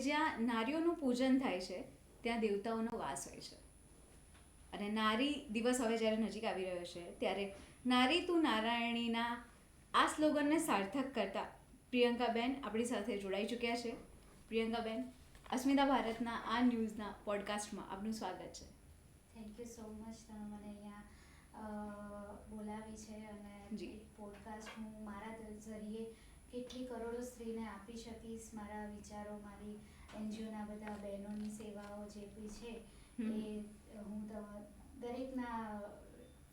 જ્યાં નારીઓનું પૂજન થાય છે ત્યાં દેવતાઓનો વાસ હોય છે. અને નારી દિવસ હવે જ્યારે નજીક આવી રહ્યો છે ત્યારે નારી તું નારાયણીના આ સ્લોગનને સાર્થક કરતા પ્રિયંકાબેન આપણી સાથે જોડાઈ ચૂક્યા છે. પ્રિયંકાબેન, અસ્મિતા ભારતના આ ન્યૂઝના પોડકાસ્ટમાં આપનું સ્વાગત છે. થેન્ક યુ સો મચ, તમે મને અહીંયા બોલાવી છે અને પોડકાસ્ટ હું મારા જરીએ કેટલી કરોડો સ્ત્રીને આપી શકીશ. મારા વિચારો, મારી એનજીઓના બધા બહેનોની સેવાઓ જે બી છે એ હું દરેકના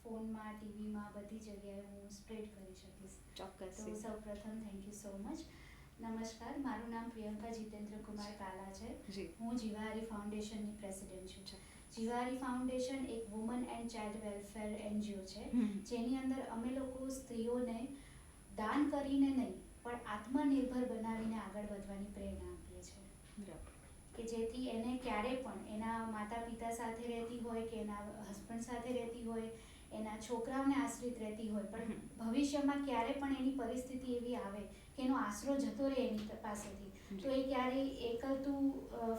ફોનમાં, ટીવીમાં, બધી જગ્યાએ હું સ્પ્રેડ કરી શકીશ. ચોક્કસ. તો સૌપ્રથમ થેન્ક યુ સો મચ. નમસ્કાર, મારું નામ પ્રિયંકા જીતેન્દ્ર કુમાર કાલા છે. હું જીવાહારી ફાઉન્ડેશનની પ્રેસિડેન્ટ છું. જીવાહારી ફાઉન્ડેશન એક woman and child welfare NGO છે, જેની અંદર અમે લોકો સ્ત્રીઓને દાન કરીને નહીં પણ આત્મનિર્ભર બનાવીને આગળ વધવાની પ્રેરણા આપીએ છીએ. કે જેથી એને ક્યારે પણ એના માતા પિતા સાથે રહેતી હોય કે એના હસબન્ડ સાથે રહેતી હોય, એના છોકરાઓને આશ્રિત રહેતી હોય, પણ ભવિષ્યમાં ક્યારે પણ એની પરિસ્થિતિ એવી આવે કે એનો આશરો જતો રહે એની પાસેથી, તો એ ક્યારેય એકલતું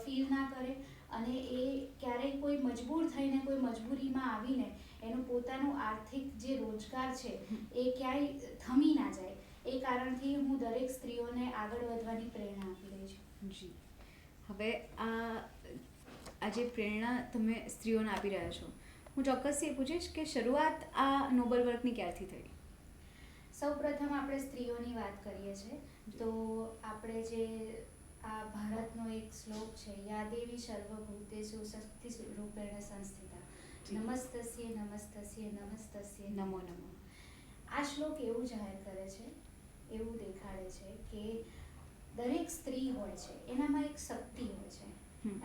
ફીલ ના કરે અને એ ક્યારેય કોઈ મજબૂર થઈને, કોઈ મજબૂરીમાં આવીને એનું પોતાનું આર્થિક જે રોજગાર છે એ ક્યાંય થમી ના જાય. એ કારણથી હું દરેક સ્ત્રીઓને આગળ વધવાની પ્રેરણા આપી રહી છું. જી, હવે આ જે પ્રેરણા તમે સ્ત્રીઓને આપી રહ્યા છો, હું ચોક્કસથી પૂછીશ કે શરૂઆત આ નોબલ વર્કની ક્યારથી થઈ? સૌપ્રથમ આપણે સ્ત્રીઓની વાત કરીએ છીએ તો આપણે જે આ ભારતનો એક શ્લોક છે, યાદેવી સર્વભૂતેષુ શક્તિ રૂપેણ સંસ્થિતા, નમસ્તસ્ય નમસ્તસ્ય નમસ્તસ્ય નમો નમો. આ શ્લોક એવું જાહેર કરે છે, એવું દેખાડે છે કે દરેક સ્ત્રી હોય છે એનામાં એક શક્તિ હોય છે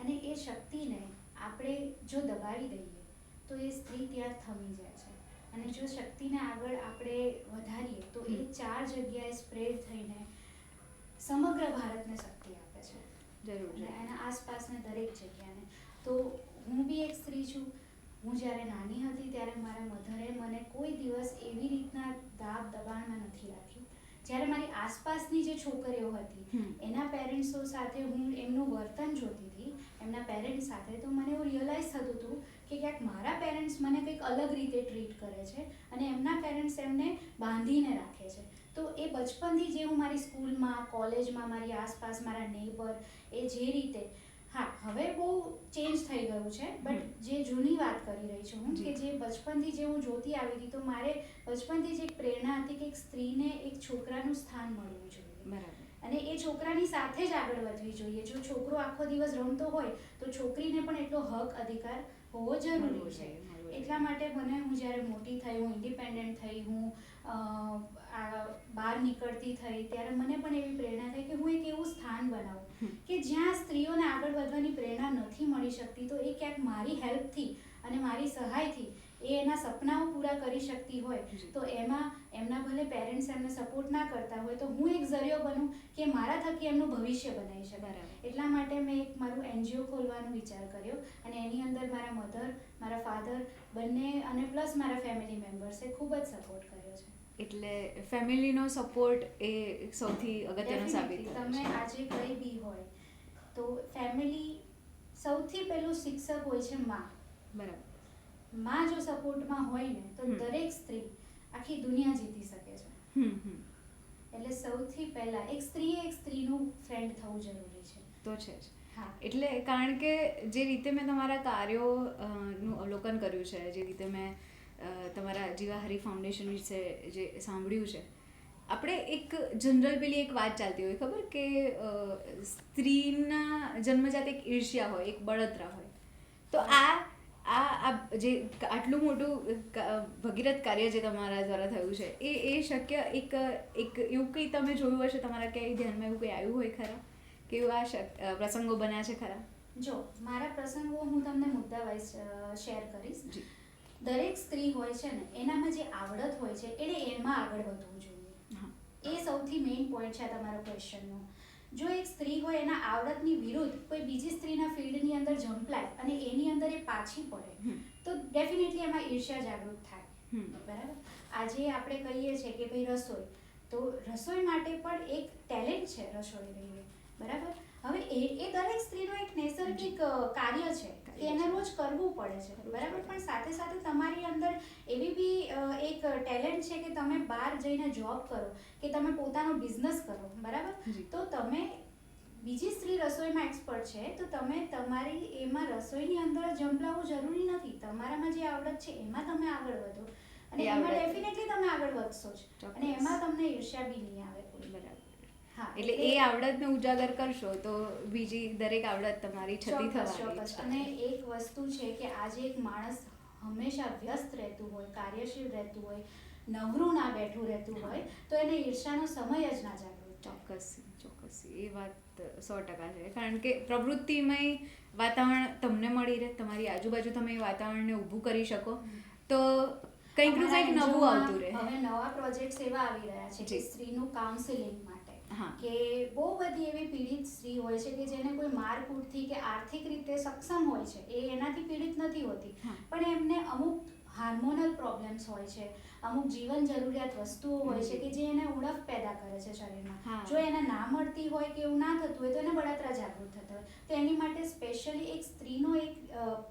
અને એ શક્તિને આપણે જો દબાવી દઈએ તો એ સ્ત્રી ત્યાં થમી જાય છે. અને જો શક્તિને આગળ આપણે વધારીએ તો એ 4 જગ્યાએ સ્પ્રેડ થઈને સમગ્ર ભારતને શક્તિ આપે છે. જરૂર. એના આસપાસને દરેક જગ્યાને. તો હું બી એક સ્ત્રી છું. હું જ્યારે નાની હતી ત્યારે મારા મધરે મને કોઈ દિવસ એવી રીતના દાબ દબાણમાં નથી રાખ્યું. જ્યારે મારી આસપાસની જે છોકરીઓ હતી એના પેરેન્ટ્સો સાથે હું એમનું વર્તન જોતી હતી, એમના પેરેન્ટ્સ સાથે, તો મને એવું રિયલાઇઝ થતું હતું કે ક્યાંક મારા પેરેન્ટ્સ મને કંઈક અલગ રીતે ટ્રીટ કરે છે અને એમના પેરેન્ટ્સ એમને બાંધીને રાખે છે. તો એ બચપનથી જે હું મારી સ્કૂલમાં, કોલેજમાં, મારી આસપાસ, મારા નેબર, એ જે રીતે, હા હવે બહુ ચેન્જ થઈ ગયું છે, બટ જે જૂની વાત કરી રહી છું હું, કે જે બચપનથી જે હું જોતી આવી હતી, તો મારે બચપનથી જ એક પ્રેરણા હતી કે એક સ્ત્રીને એક છોકરાનું સ્થાન મળવું જોઈએ. બરાબર. અને એ છોકરાની સાથે જ આગળ વધવી જોઈએ. જો છોકરો આખો દિવસ રમતો હોય તો છોકરીને પણ એટલો હક, અધિકાર હોવો જરૂરી છે. એટલા માટે મને, હું જ્યારે મોટી થઈ, હું ઇન્ડિપેન્ડન્ટ થઈ, હું બહાર નીકળતી થઈ, ત્યારે મને પણ એવી પ્રેરણા થઈ કે હું એક એવું સ્થાન બનાવું કે જ્યાં સ્ત્રીઓને આગળ વધવાની પ્રેરણા નથી મળી શકતી, તો એ ક્યાંક મારી હેલ્પથી અને મારી સહાયથી એ એના સપનાઓ પૂરા કરી શકતી હોય, તો એમાં એમના ભલે પેરેન્ટ્સ એમને સપોર્ટ ના કરતા હોય તો હું એક ઝરિયો બનું કે મારા થકી એમનું ભવિષ્ય બનાવી શકાય. એટલા માટે મેં એક મારું એનજીઓ ખોલવાનો વિચાર કર્યો અને એની અંદર મારા મધર, મારા ફાધર બંને અને પ્લસ મારા ફેમિલી મેમ્બર્સે ખૂબ જ સપોર્ટ કર્યો છે. એટલે ફેમિલીનો સપોર્ટ એ સૌથી અગત્યનો સાબિત થયો. તમે આજે કંઈ બી હોય તો ફેમિલી સૌથી પહેલું શિક્ષક હોય છે માં. બરાબર. માં જો સપોર્ટમાં હોય ને તો દરેક સ્ત્રી આખી દુનિયા જીતી શકે છે. એટલે સૌથી પહેલા એક સ્ત્રીએ એક સ્ત્રીનું ફ્રેન્ડ થવું જરૂરી છે. તો છે જ. હા, એટલે કારણ કે જે રીતે મેં તમારા કાર્યોનું અવલોકન કર્યું છે, જે રીતે મેં તમારા જીવાહારી ફાઉન્ડેશન વિશે જે સાંભળ્યું છે, આપણે એક જનરલ પેલી એક વાત ચાલતી હોય, ખબર કે સ્ત્રીના જન્મજાત એક ઈર્ષ્યા હોય, એક બળતરા હોય. તો આ જે આટલું મોટું ભગીરથ કાર્ય જે તમારા દ્વારા થયું છે, એ શક્ય એક એવું કંઈ તમે જોયું હશે, તમારા ક્યાંય ધ્યાનમાં એવું કંઈ આવ્યું હોય ખરા, કે એવા પ્રસંગો બન્યા છે ખરા? જો મારા પ્રસંગો હું તમને મુદ્દા વાઇઝ શેર કરીશ. દરેક સ્ત્રી હોય છે ને, એનામાં જે આવડત હોય છે એને એમાં આગળ વધવું જોઈએ. એ સૌથી મેઇન પોઈન્ટ છે તમારા ક્વેશ્ચનનો. જો એક સ્ત્રી હોય એના આવડતની વિરુદ્ધ કોઈ બીજી સ્ત્રીના ફિલ્ડની અંદર ઝંપલાય અને એની અંદર એ પાછી પડે તો ડેફિનેટલી એમાં ઈર્ષ્યા જાગૃત થાય. બરાબર. આજે આપણે કહીએ છીએ કે ભાઈ રસોઈ, તો રસોઈ માટે પણ એક ટેલેન્ટ છે રસોઈ રહેવી. બરાબર. હવે એ દરેક સ્ત્રીનું એક નૈસર્ગિક કાર્ય છે કે એને રોજ કરવું પડે છે, બરાબર. પણ સાથે સાથે તમારી અંદર એવી બી એક ટેલેન્ટ છે કે તમે બહાર જઈને જોબ કરો કે તમે પોતાનો બિઝનેસ કરો, બરાબર. તો તમે બીજી સ્ત્રી રસોઈમાં એક્સપર્ટ છે તો તમે તમારી એમાં રસોઈની અંદર જંપલાવવું જરૂરી નથી. તમારામાં જે આવડત છે એમાં તમે આગળ વધો અને એમાં ડેફિનેટલી તમે આગળ વધશો જ અને એમાં તમને ઈર્ષ્યા બી નહીં આવે કોઈ, બરાબર. હા, એટલે એ આવડતને ઉજાગર કરશો તો બીજી દરેક આવડત તમારી છતી થવાની. અને એક વસ્તુ છે કે આજે એક માણસ હંમેશા વ્યસ્ત રહેતું હોય, કાર્યશીલ રહેતું હોય, નવરું ના બેઠું રહેતું હોય તો એને ઈર્ષાનો સમય જ ના જાગૃત. ચોક્કસ એ વાત 100% છે, કારણ કે પ્રવૃત્તિમય વાતાવરણ તમને મળી રહે, તમારી આજુબાજુ તમે એ વાતાવરણને ઊભું કરી શકો તો કંઈક ને કંઈક નવું આવતું રહે. હવે નવા પ્રોજેક્ટ્સ એવા આવી રહ્યા છે કે સ્ત્રીનું કાઉન્સેલિંગ માટે, કે બહુ બધી એવી પીડિત સ્ત્રી હોય છે કે જેને કોઈ મારકૂટથી કે આર્થિક રીતે સક્ષમ હોય છે, એ એનાથી પીડિત નથી હોતી, પણ એમને અમુક હાર્મોનલ પ્રોબ્લેમ્સ હોય છે, અમુક જીવન જરૂરિયાત વસ્તુઓ હોય છે કે જે એને ઉણપ પેદા કરે છે શરીરમાં. જો એને ના મળતી હોય કે એવું ના થતું હોય તો એને બળતરા જાગૃત થતા હોય, તો એની માટે સ્પેશિયલી એક સ્ત્રીનો એક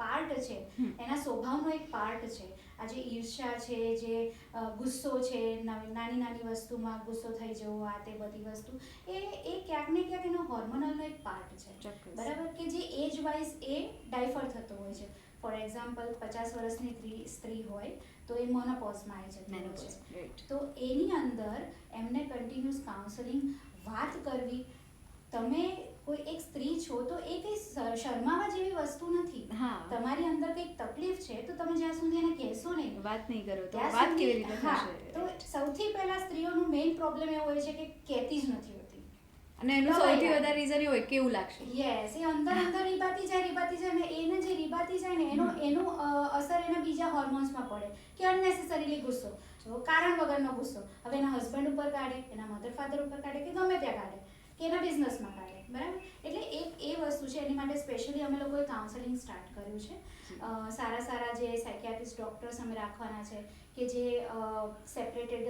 પાર્ટ છે, એના સ્વભાવનો એક પાર્ટ છે. આજે ઈર્ષ્યા છે, જે ગુસ્સો છે, નાની નાની વસ્તુમાં ગુસ્સો થઈ જવો, આ તે બધી વસ્તુ એ ક્યાંક ને ક્યાંક એનો હોર્મોનલનો એક પાર્ટ છે, બરાબર, કે જે એજ વાઇઝ એ ડાયફર થતો હોય છે. ફોર એક્ઝામ્પલ 50 વર્ષની સ્ત્રી હોય તો એ મોનોપોઝમાં આવી જતી હોય છે, તો એની અંદર એમને કન્ટિન્યુઅસ કાઉન્સેલિંગ વાત કરવી. તમે કોઈ એક સ્ત્રી છો તો એ કંઈ શરમાવા જેવી વસ્તુ નથી. તમારી અંદર કંઈક તકલીફ છે તો તમે જ્યાં સુધી એને કહેશો નહીં, વાત નહીં કરો તો વાત કેવી રીતે થશે? તો સૌથી પહેલા સ્ત્રીઓનું મેઇન પ્રોબ્લેમ એવો હોય છે કે કહેતી જ નથી હોતી અને એનું સૌથી વધારે રીઝન એ હોય કેવું લાગશે. યસ, એ અંદર રીબાતી જાય ને એને જે રીબાતી જાય ને એનું અસર એને બીજા હોર્મોન્સમાં પડે કે અનનેસેસરીલી ગુસ્સો, કારણ વગરનો ગુસ્સો. હવે એના હસબન્ડ ઉપર કાઢે, એના મધર ફાધર ઉપર કાઢે કે ગમે ત્યાં કાઢે કે એના બિઝનેસમાં કાઢે, બરાબર. એટલે એ વસ્તુ છે, એની માટે સ્પેશિયલી અમે લોકોએ કાઉન્સેલિંગ સ્ટાર્ટ કર્યું છે. સારા જે સાયકિયાટ્રિસ્ટ ડૉક્ટર્સ અમે રાખવાના છે કે જે સેપરેટેડ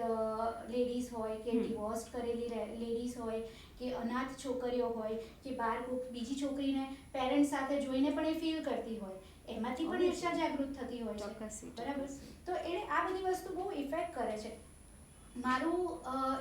લેડીઝ હોય કે ડિવોર્સ કરેલી લેડીઝ હોય કે અનાથ છોકરીઓ હોય કે બહાર કોઈક બીજી છોકરીને પેરેન્ટ્સ સાથે જોઈને પણ એ ફીલ કરતી હોય, એમાંથી પણ ઈર્ષા જાગૃત થતી હોય છે, બરાબર. તો એ આ બધી વસ્તુ બહુ ઇફેક્ટ કરે છે. મારું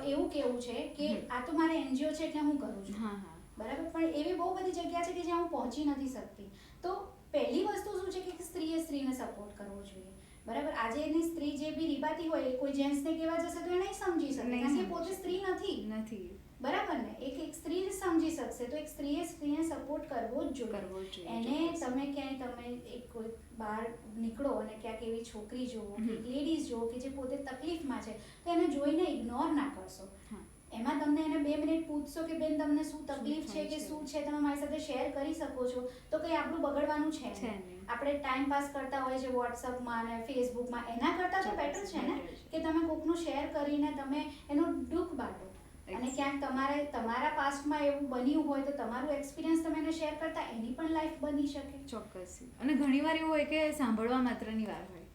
એવું કહેવું છે કે આ તો મારે એનજીઓ છે એટલે હું કરું છું, બરાબર, પણ એવી બહુ બધી જગ્યા છે કે જ્યાં હું પહોંચી નથી શકતી. તો પહેલી વસ્તુ શું છે કે સ્ત્રીએ સ્ત્રીને સપોર્ટ કરવો જોઈએ, બરાબર. આજે એની સ્ત્રી જે બી રીબાતી હોય કોઈ જેન્ટ્સને કહેવા જશે તો એ નહીં સમજી શકે, કારણ કે પોતે સ્ત્રી નથી, બરાબર ને. એક સ્ત્રી જ સમજી શકશે, તો એક સ્ત્રીએ સ્ત્રીને સપોર્ટ કરવો જ જોઈએ. એને તમે ક્યાંય તમે એક કોઈ બહાર નીકળો અને ક્યાંક એવી છોકરી જોવો કે લેડીઝ જોવો કે જે પોતે તકલીફમાં છે તો એને જોઈને ઇગ્નોર ના કરશો. એમાં તમને એને 2 મિનિટ પૂછશો કે બેન તમને શું તકલીફ છે કે શું છે, તમે મારી સાથે શેર કરી શકો છો, તો કંઈ આપણું બગડવાનું છે નહીં. આપણે ટાઈમ પાસ કરતા હોય છે વોટ્સઅપમાં અને ફેસબુકમાં, એના કરતાં તો બેટર છે ને કે તમે કોકનું શેર કરીને તમે એનું દુઃખ બાંટો. અને ક્યાંક તમારા પાસ્ટમાં એવું બન્યું હોય તો તમારું એક્સપિરિયન્સ તમે એને શેર કરતા એની પણ લાઈફ બની શકે. ચોક્કસ. અને ઘણીવાર એવું હોય કે સાંભળવા માત્રની વાર હોય,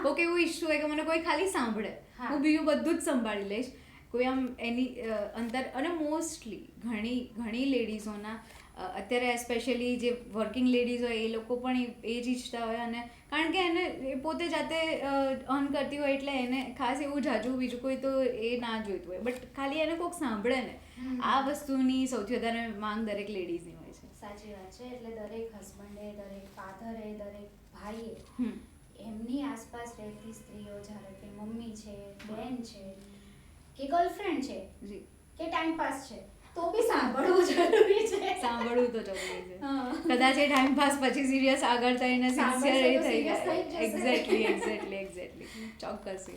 કોઈક એવું ઇશ્યુ હોય કે મને કોઈ ખાલી સાંભળે, હું બીજું બધું જ સંભાળી લઈશ, કોઈ આમ એની અંદર. અને મોસ્ટલી ઘણી લેડીઝોના અત્યારે એસ્પેશિયલી જે વર્કિંગ લેડીઝ હોય એ લોકો પણ એ જ ઈચ્છતા હોય, અને કારણ કે એને પોતે જાતે અર્ન કરતી હોય એટલે એને ખાસ એવું જાજુ બીજું કોઈ તો એ ના જોઈતું હોય, બટ ખાલી એને કોઈક સાંભળે ને, આ વસ્તુની સૌથી વધારે માંગ દરેક લેડીઝની હોય છે. સાચી વાત છે. એટલે દરેક હસબન્ડે, દરેક ફાધરે, દરેક ભાઈએ એમની આસપાસ રહેતી સ્ત્રીઓ, ધારો કે મમ્મી છે, બેન છે કે ગર્લફ્રેન્ડ છે કે ટાઈમ પાસ છે, તો બી સાંભળવું જરૂરી છે. સાંભળવું તો જરૂરી છે. કદાચ એ ટાઈમ પાસ પછી સિરિયસ આગળ થઈને સિન્સિયર થઈ જાય. એક્ઝેક્ટલી. ચોક્કસ.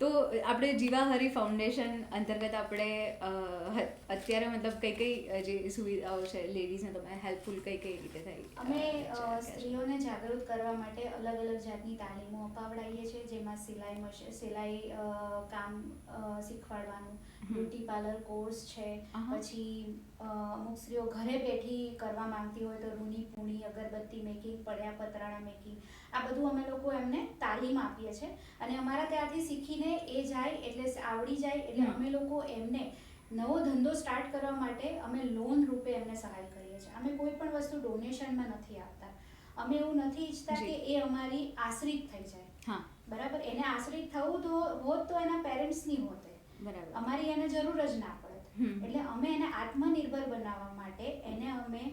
તો આપણે જીવા હરી ફાઉન્ડેશન અંતર્ગત આપણે અત્યારે મતલબ કઈ જે સુવિધાઓ છે લેડીઝને તમે હેલ્પફુલ કઈ રીતે થઈ? અમે સ્ત્રીઓને જાગૃત કરવા માટે અલગ અલગ જાતની તાલીમો અપાવડાવીએ છીએ, જેમાં સિલાઈ કામ શીખવાડવાનું, બ્યુટી પાર્લર કોર્સ છે, પછી અમુક સ્ત્રીઓ ઘરે બેઠી કરવા માંગતી હોય તો રૂની પૂણી, અગરબત્તી મેકિંગ, પડ્યા પતરાણા મેકિંગ, આ બધું અમે લોકો એમને તાલીમ આપીએ છીએ. અને અમારા ત્યાંથી શીખીને એ જાય એટલે આવડી જાય એટલે અમે લોકો એમને નવો ધંધો સ્ટાર્ટ કરવા માટે અમે લોન રૂપે એમને સહાય કરીએ કરીએ છીએ. અમે કોઈ પણ વસ્તુ ડોનેશનમાં નથી આપતા. અમે એવું નથી ઈચ્છતા કે એ અમારી આશ્રિત થઈ જાય. હા, બરાબર. એને આશ્રિત થવું તો હોત તો એના પેરેન્ટ્સની હોતે, બરાબર. અમારી એને જરૂર જ ના પડત. એટલે અમે એને આત્મનિર્ભર બનાવવા માટે એને અમે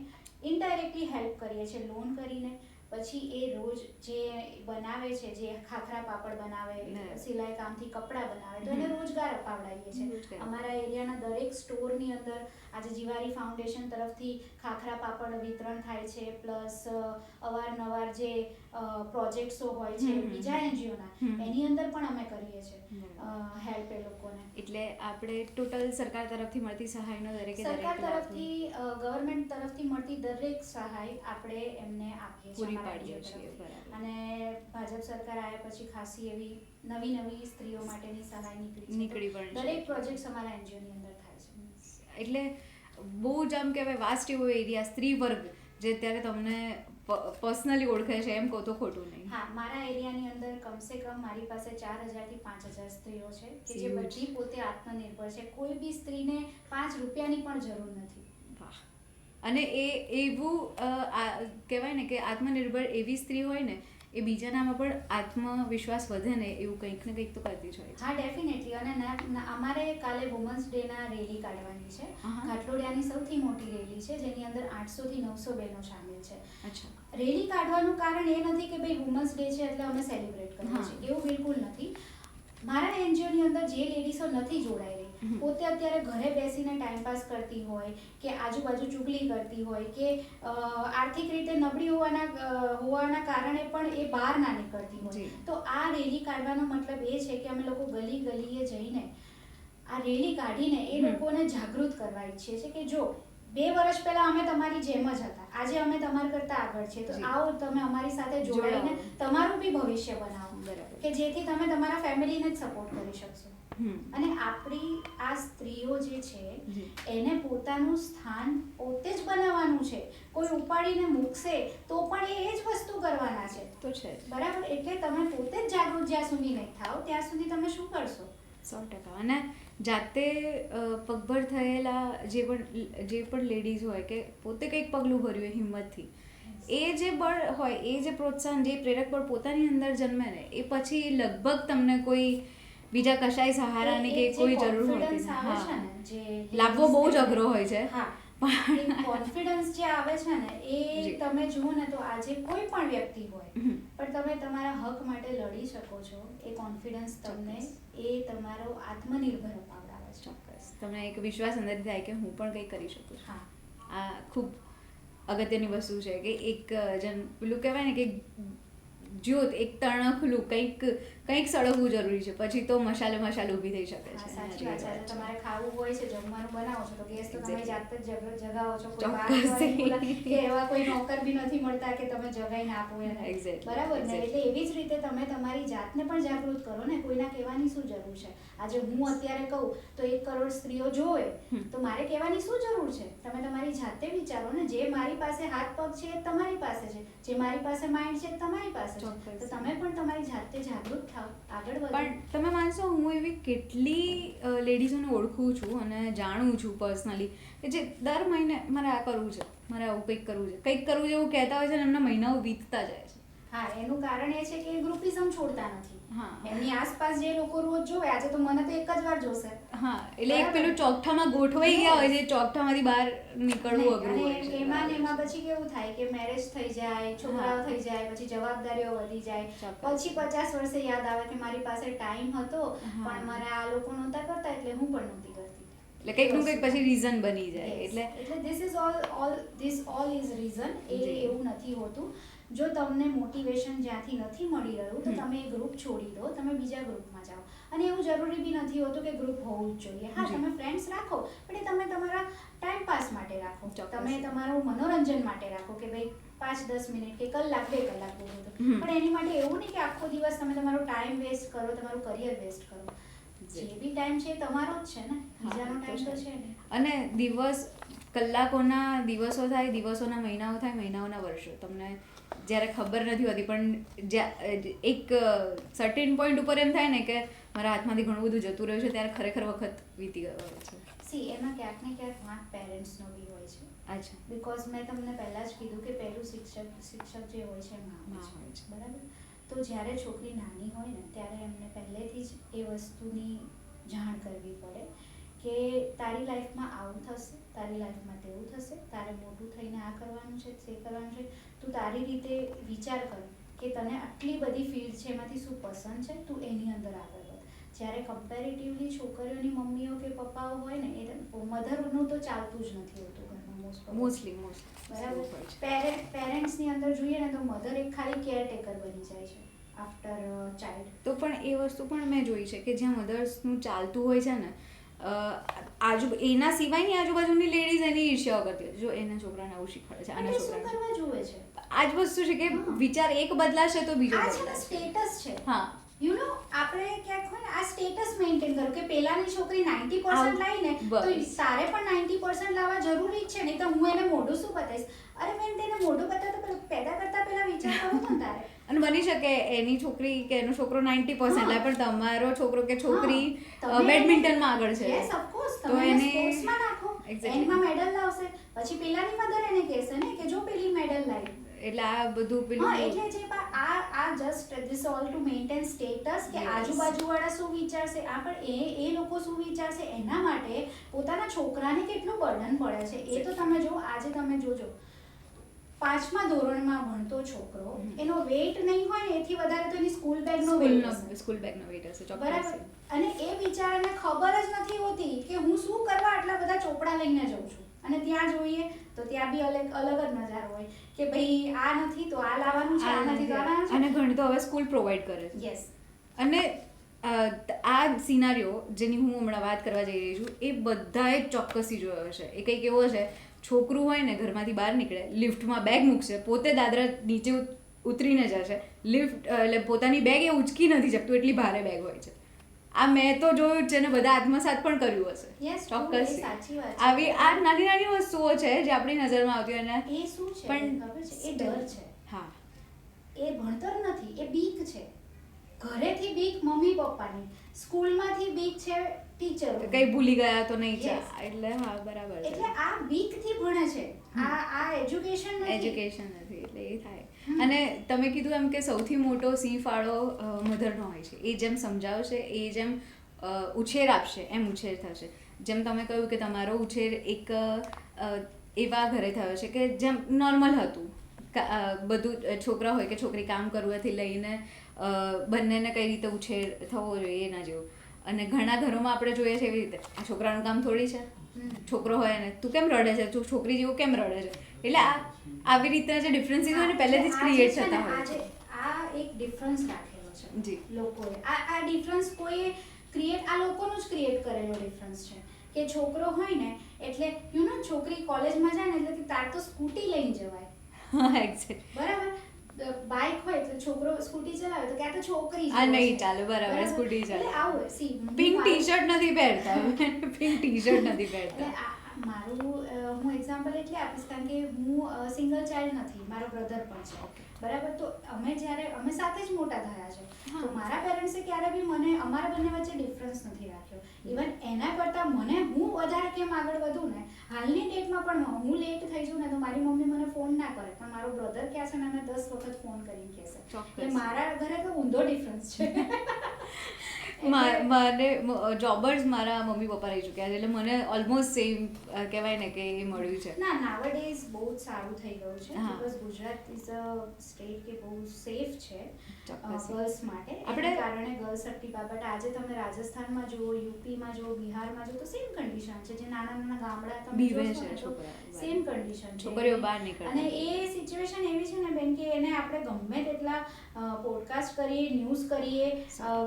ઇનડાયરેક્ટલી હેલ્પ કરીએ છીએ લોન કરીને. પછી એ રોજ જે બનાવે છે, જે ખાખરા પાપડ બનાવે, સિલાઈ કામથી કપડાં બનાવે, તો એને રોજગાર અપાવડાવીએ છીએ. અમારા એરિયાના દરેક સ્ટોરની અંદર આજે જીવારી ફાઉન્ડેશન તરફથી ખાખરા પાપડ વિતરણ થાય છે. પ્લસ અવારનવાર જે પ્રોજેક્ટ્સો હોય છે બીજા એનજીઓના, એની અંદર પણ અમે કરીએ છીએ હેલ્પ એ લોકોને. એટલે આપણે ટોટલ સરકાર તરફથી મળતી સહાયનો સરકાર તરફથી ગવર્મેન્ટ તરફથી મળતી દરેક સહાય આપણે એમને આપીએ છીએ પાડીએ છીએ. અને ભાજપ સરકાર આવ્યા પછી ખાસી એવી નવી સ્ત્રીઓ માટેની સહાય નીકળી પણ દરેક પ્રોજેક્ટ અમારા એનજીઓની અંદર થાય છે. એટલે બહુ જ આમ કહેવાય વાસ્ટ એવો એરિયા સ્ત્રી વર્ગ જે અત્યારે તમને પર્સનલી ઓળખે છે એમ કહો તો ખોટું નહીં. હા, મારા એરિયાની અંદર કમસે કમ મારી પાસે 4000 થી 5000 સ્ત્રીઓ છે કે જે બધી પોતે આત્મનિર્ભર છે. કોઈ બી સ્ત્રીને 5 રૂપિયાની પણ જરૂર નથી. વાહ. અને એવું કહેવાય ને કે આત્મનિર્ભર એવી સ્ત્રી હોય ને એ બીજાનામાં પણ આત્મવિશ્વાસ વધે ને એવું કંઈક ને કંઈક તો કરતી જ હોય છે. હા, ડેફિનેટલી. અને અમારે કાલે વુમન્સ ડેના રેલી કાઢવાની છે. ઘાટલોડિયાની સૌથી મોટી રેલી છે જેની અંદર 800 થી 900 બહેનો શામેલ છે. અચ્છા. રેલી કાઢવાનું કારણ એ નથી કે ભાઈ વુમન્સ ડે છે એટલે અમે સેલિબ્રેટ કરીએ છીએ, એવું બિલકુલ નથી. મારા એનજીઓની અંદર જે લેડીઝો નથી જોડાયેલી, પોતે અત્યારે ઘરે બેસીને ટાઈમપાસ કરતી હોય કે આજુબાજુ ચુગલી કરતી હોય કે આર્થિક રીતે નબળી હોવાના કારણે પણ એ બહાર ના નીકળતી હોય, તો આ રેલી કાઢવાનો મતલબ એ છે કે અમે લોકો ગલી ગલીએ જઈને આ રેલી કાઢીને એ લોકોને જાગૃત કરવા ઈચ્છીએ છીએ કે જો 2 વર્ષ પહેલા અમે તમારી જેમ જ હતા, આજે અમે તમારા કરતા આગળ છીએ, તો આવો તમે અમારી સાથે જોડાઈને તમારું બી ભવિષ્ય બનાવો કે જેથી તમે તમારા ફેમિલીને જ સપોર્ટ કરી શકશો. અને આપણી આ સ્ત્રીઓ જે છે એને પોતાનું સ્થાન પોતે જ બનાવવાનું છે. કોઈ ઉપાડીને મૂકશે તો પણ એ જ વસ્તુ કરવાના છે. તો છે બરાબર. એટલે તમે પોતે જ જાગૃત જ્યાં સુધી નહીં થાઓ ત્યાં સુધી તમે શું કરશો? 100%. અને જાતે પગભર થયેલા જે પણ લેડીઝ હોય કે પોતે કંઈક પગલું ભર્યું હોય હિંમતથી, એ જે બળ હોય, એ જે પ્રોત્સાહન, જે પ્રેરક બળ પોતાની અંદર જન્મે ને એ પછી લગભગ તમને કોઈ બીજા કશાય સહારાની કે કોઈ જરૂર હોતી નથી. લાવવો બહુ જ અઘરો હોય છે. કોન્ફિડન્સ જે આવે છે ને એ તમે જુઓ ને તો આજે કોઈ પણ વ્યક્તિ હોય પણ તમે તમારા હક માટે લડી શકો છો, એ કોન્ફિડન્સ તમને એ તમારો આત્મનિર્ભર અપાવડાવે છે. ચોક્કસ. તમને એક વિશ્વાસ અંદરથી થાય કે હું પણ કંઈ કરી શકું છું. હા, આ ખૂબ અગત્યની વસ્તુ છે કે એક પેલું કહેવાય ને કે જ્યોત, એક તણખલું કંઈક સળગવું જરૂરી છે, પછી તો મશાલે ઊભી થઈ શકે છે. સાચી વાત છે. તમારે ખાવું હોય છે, જમવાનું બનાવો છો તો ગેસ તો તમે જાતે જ જગાવો છો. કોઈ એવા કોઈ નોકર બી નથી મળતા કે તમે જગાઈને આપો એને. બરાબર ને? એટલે એવી જ રીતે તમે તમારી જાતને પણ જાગૃત કરો ને. કોઈના કહેવાની શું જરૂર છે? આજે હું અત્યારે કહું તો 1 કરોડ સ્ત્રીઓ જોવે તો મારે કહેવાની શું જરૂર છે? તમે તમારી જાતે વિચારો ને. જે મારી પાસે હાથ પગ છે એ તમારી પાસે છે, જે મારી પાસે માઇન્ડ છે તમારી પાસે છે, તો તમે પણ તમારી જાતે જાગૃત થાઓ, આગળ વધો. પણ તમે માનશો, હું એવી કેટલી લેડીઝોને ઓળખું છું અને જાણું છું પર્સનલી કે જે દર મહિને મારે આ કરવું છે, મારે આવું કંઈક કરવું છે એવું કહેતા હોય છે અને એમના મહિનાઓ વીતતા જાય છે. હા, એનું કારણ એ છે કે ગ્રુપિઝમ છોડતા નથી. એમની આસપાસ જે લોકો રોજ જોવે, આજે તો મને તો એક જ વાર જોશે. હા, એટલે એક પેલું ચોકઠામાં ગોઠવાઈ ગયા હોય છે, ચોકઠામાંથી બહાર નીકળવું અઘરું હોય છે. એમાં પછી કેવું થાય કે મેરેજ થઈ જાય, છોકરાઓ થઈ જાય, પછી જવાબદારીઓ વધી જાય, પછી 50 વર્ષે યાદ આવે કે મારી પાસે ટાઈમ હતો પણ મારે આ લોકો નહોતા કરતા એટલે હું પણ નહોતી કરતી. એટલે કંઈક પછી રીઝન બની જાય. એટલે ધીસ ઓલ ઇઝ રીઝન. એવું નથી હોતું. જો તમને મોટિવેશન જ્યાંથી નથી મળી રહ્યું તો તમે એ ગ્રુપ છોડી દો, તમે બીજા ગ્રુપમાં જાઓ. અને એવું જરૂરી બી નથી હોતું કે ગ્રુપ હોવું જ જોઈએ. હા, તમે ફ્રેન્ડ્સ રાખો પણ એ તમે તમારા ટાઈમ પાસ માટે રાખો, તમે તમારું મનોરંજન માટે રાખો કે ભાઈ 5-10 મિનિટ કે કલાક 2 કલાક બહુ બધું. પણ એની માટે એવું નહીં કે આખો દિવસ તમે તમારો ટાઈમ વેસ્ટ કરો, તમારું કરિયર વેસ્ટ કરો. જે બી ટાઈમ છે તમારો જ છે ને, બીજાનો ટાઈમ તો છે ને. અને કલાકોના દિવસો થાય, દિવસોના મહિનાઓ થાય, મહિનાઓના વર્ષો. તમને જ્યારે ખબર નથી હોતી પણ એક સર્ટેન પોઈન્ટ ઉપર એમ થાય ને કે મારા હાથમાંથી ઘણું બધું જતું રહ્યું છે, ત્યારે ખરેખર વખત વીતી ગયો હોય છે. એમાં ક્યાંક ને ક્યાંક વાંક પેરેન્ટ્સનો બી હોય છે. અચ્છા. બીકોઝ મેં તમને પહેલાં જ કીધું કે પહેલું શિક્ષક જે હોય છે મા હોય છે, બરાબર. તો જ્યારે છોકરી નાની હોય ને ત્યારે એમને પહેલેથી જ એ વસ્તુની જાણ કરવી પડે કે તારી લાઈફમાં આવું થશે, તારી લાઈફમાં તેવું થશે, તારે મોટું થઈને આ કરવાનું છે, તે કરવાનું છે. તું તારી રીતે વિચાર કર કે તને આટલી બધી ફિલ્ડ છે, એમાંથી શું પસંદ છે, તું એની અંદર આગળ વધ. જ્યારે કમ્પેરેટિવલી છોકરીઓની મમ્મીઓ કે પપ્પાઓ હોય ને એ મધરનું તો ચાલતું જ નથી હોતું ઘરમાં મોસ્ટલી બરાબર. પેરેન્ટ્સની અંદર જોઈએ ને તો મધર એક ખાલી કેરટેકર બની જાય છે આફ્ટર ચાઇલ્ડ. તો પણ એ વસ્તુ પણ મેં જોઈ છે કે જ્યાં મધર્સનું ચાલતું હોય છે ને એના સિવાયની આજુબાજુની લેડીઝ એની ઈર્ષ્યાઓ કરતી હોય, જો એના છોકરાને આવું શીખવાડે છે, આના છોકરાને કરવા જોવે છે. આ જ વસ્તુ છે કે વિચાર એક બદલાશે તો બીજો બદલાશે. સ્ટેટસ છે. હા, યુ નો આપણે ક્યાંક હોય ને આ સ્ટેટસ મેન્ટેન કરો કે પેલાની છોકરી 90% લાવીને તો તારે પણ 90% લાવવા જરૂરી છે, નહીં તો હું એને મોઢું શું બતાવીશ. અરે બેન, તેને મોઢું બતાવતો પેદા કરતા પહેલા વિચાર કરો ને તારે. અને બની શકે એની છોકરી કે એનો છોકરો 90% લાવે પણ તમારો છોકરો કે છોકરી બેડમિન્ટનમાં આગળ છે. યસ ઓફ કોર્સ, તો તમે એને સ્પોર્ટ્સમાં નાખો, એન્ડમાં મેડલ લાવશે, પછી પેલાની મધર એને કહેશે ને કે જો પેલી મેડલ લાવી. એટલે આ બધું પેલું એટલે જે આ just this all to maintain status કે આજુબાજુવાળા શું વિચારશે, આ પણ એ લોકો શું વિચારશે એના માટે પોતાના છોકરાને કેટલું બર્ડન પડે છે એ તો તમે જો. આજે તમે જોજો 5મા ધોરણમાં ભણતો છોકરો, એનો વેઇટ નહીં હોય ને એથી વધારે તો એની સ્કૂલ બેગનો વેઇટ હશે, બરાબર. અને એ બિચારાને ખબર જ નથી હોતી કે હું શું કરવા આટલા બધા ચોપડા લઈને જઉં છું. અને ત્યાં જોઈએ તો ત્યાં બી અલગ જ નજારો હોય કે ભાઈ આ નથી તો આ લાવવાનું છે, આ નથી તો આ લાવવાનું છે. અને ઘણી તો હવે સ્કૂલ પ્રોવાઈડ કરે છે. યસ. અને આ સિનારીઓ જેની હું હમણાં વાત કરવા જઈ રહી છું એ બધાએ ચોક્કસથી જોયો હશે. એ કંઈક એવો છે, છોકરું હોય ને ઘરમાંથી બહાર નીકળે, લિફ્ટમાં બેગ મૂકશે, પોતે દાદરા નીચે ઉતરીને જશે, લિફ્ટ એટલે પોતાની બેગ એ ઉચકી નથી શકતું, એટલી ભારે બેગ હોય છે. આ મેં તો જોયું છે ને બધા આત્મસાત પણ કર્યું હશે. ચોક્કસ આવી આ નાની નાની વસ્તુઓ છે જે આપણી નજરમાં આવતી હોય ને એ શું છે પણ ખબર છે, એ ડર છે. હા, એ ભણતર નથી, એ બીક છે. ઘરેથી બીક મમ્મી પપ્પાની, સ્કૂલમાંથી બીક છે ટીચર, કઈ ભૂલી ગયા તો નહીં છે. એટલે હા, બરાબર છે. એટલે આ બીકથી ભણે છે. આ એજ્યુકેશન નથી, એટલે એ થાય. અને તમે કીધું એમ કે સૌથી મોટો સિંહ ફાળો મધરનો હોય છે. એ જેમ સમજાવશે, એ જેમ ઉછેર આપશે એમ ઉછેર થશે. જેમ તમે કહ્યું કે તમારો ઉછેર એક એવા ઘરે થયો છે કે જેમ નોર્મલ હતું, બધું છોકરા હોય કે છોકરી કામ કરવાથી લઈને બંનેને કઈ રીતે ઉછેર થવો જોઈએ એના જેવું. અને ઘણા ઘરોમાં આપણે જોઈએ છે એવી રીતે, આ છોકરાનું કામ થોડી છે, છોકરો હોય ને તું કેમ રડે છે, તું છોકરી જેવું કેમ રડે છે. એટલે આવી રીતના જે ડિફરન્સીસ હોય ને પહેલેથી જ ક્રિએટ થતા હોય. આ એક ડિફરન્સ રાખેલો છે જી લોકોએ. આ ડિફરન્સ કોઈ ક્રિએટ, આ લોકોનું જ ક્રિએટ કરેલો ડિફરન્સ છે કે છોકરો હોય ને એટલે યુ નો છોકરી કોલેજમાં જાય ને એટલે તાર તો સ્કૂટી લઈને જવાય. હા, એક્ઝેક્ટ. બરાબર. બાઇક હોય તો છોકરો સ્કૂટી ચલાવે તો ક્યાં તો છોકરી આ નહીં ચાલે. બરાબર, સ્કૂટી ચાલે. આવું સી પિંક ટી-શર્ટ નથી પહેરતા, પિંક ટી-શર્ટ નથી પહેરતા. મારું હું એક્ઝામ્પલ એટલે આપીશ કારણ કે હું સિંગલ ચાઇલ્ડ નથી, મારો બ્રધર પણ છે. બરાબર. તો અમે સાથે જ મોટા થયા છે. તો મારા પેરેન્ટ્સે ક્યારે બી મને અમારા બંને વચ્ચે ડિફરન્સ નથી રાખ્યો. ઇવન એના કરતાં મને હું વધારે કેમ આગળ વધું ને, હાલની ડેટમાં પણ હું લેટ થઈ જાઉં ને તો મારી મમ્મી મને ફોન ના કરે, પણ મારો બ્રધર ક્યાં છે ને મને 10 વખત ફોન કરીને કહેશે. એટલે મારા ઘરે તો ઊંધો ડિફરન્સ છે. મને જોબર્સ મારા મમ્મી પપ્પા રહી ચૂક્યા છે, એટલે મને ઓલમોસ્ટ સેમ કહેવાય ને કે એ મળ્યું છે. ના, નાવડેઝ બહુ જ સારું થઈ ગયું છે. Because Gujarat is a state કે બહુ સેફ છે ગર્લ્સ માટે. આપણે કારણે ગર્લ્સ સટ્ટી બાબત આજે તમે રાજસ્થાનમાં જુઓ, યુપીમાં જુઓ, બિહારમાં જુઓ તો સેમ કન્ડિશન છે. જે નાના નાના ગામડા તમે જોશો ને તો સેમ કન્ડિશન છે, છોકરીઓ બહાર નીકળે. અને એ સિચ્યુએશન એવી છે ને બેન કે એને આપણે ગમે તેટલા પોડકાસ્ટ કરીએ, ન્યૂઝ કરીએ,